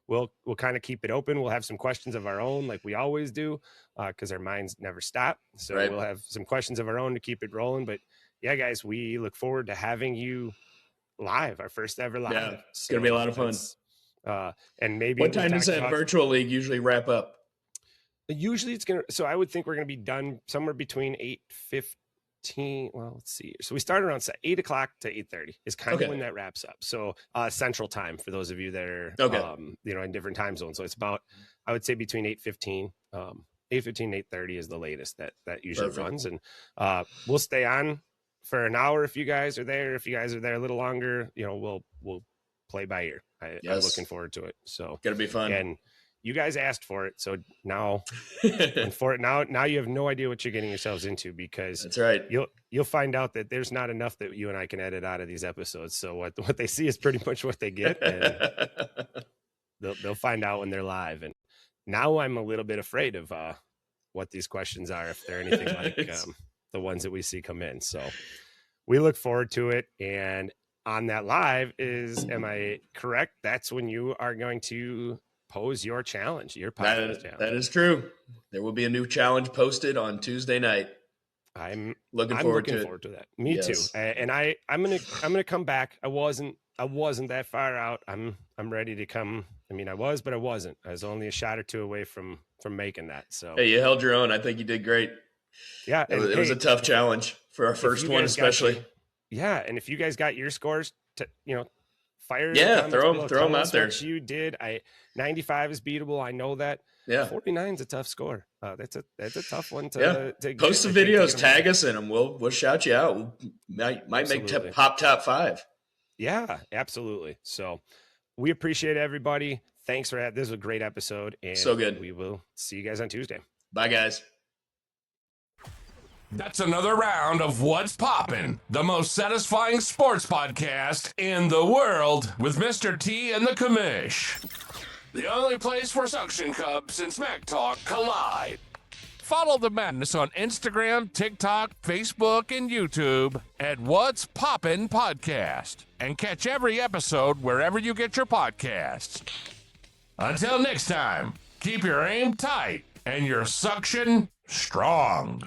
We'll kind of keep it open. We'll have some questions of our own, like we always do, because our minds never stop. So we'll have some questions of our own to keep it rolling. But yeah, guys, we look forward to having you live, our first ever live. Yeah, it's going to be a lot of fun. And maybe what time does that virtual league usually wrap up? Usually it's going to, so I would think we're going to be done somewhere between 8:15. Well, let's see. So we start around 8 o'clock to 8:30 is kind of when that wraps up. So Central Time for those of you that are, in different time zones. So it's about, I would say between 8:15, 8:15, 8:30 is the latest that usually runs. And we'll stay on for an hour if you guys are there. If you guys are there a little longer, we'll play by ear. I'm looking forward to it. So gonna be fun. And you guys asked for it, so now now you have no idea what you're getting yourselves into, because that's right. You'll find out that there's not enough that you and I can edit out of these episodes. So what they see is pretty much what they get, and they'll find out when they're live. And now I'm a little bit afraid of what these questions are, if they're anything like the ones that we see come in. So we look forward to it. And on that live am I correct? That's when you are going to pose your challenge, your podcast challenge. That is true. There will be a new challenge posted on Tuesday night. I'm looking forward to that. Me too. And I'm gonna come back. I wasn't that far out. I'm ready to come. I mean, I was, but I wasn't. I was only a shot or two away from making that. So hey, you held your own. I think you did great. Yeah, it was a tough challenge for our first one, especially. And if you guys got your scores, fire. Throw them out there. What you did. 95 is beatable. I know that. Yeah, 49 is a tough score. That's a tough one to post some videos, tag us in them. We'll shout you out. We might make top 5. Yeah, absolutely. So we appreciate everybody. Thanks for that. This was a great episode, and so good. We will see you guys on Tuesday. Bye, guys. That's another round of What's Poppin', the most satisfying sports podcast in the world, with Mr. T and the Commish. The only place where suction cups and smack talk collide. Follow the madness on Instagram, TikTok, Facebook, and YouTube at What's Poppin' Podcast. And catch every episode wherever you get your podcasts. Until next time, keep your aim tight and your suction strong.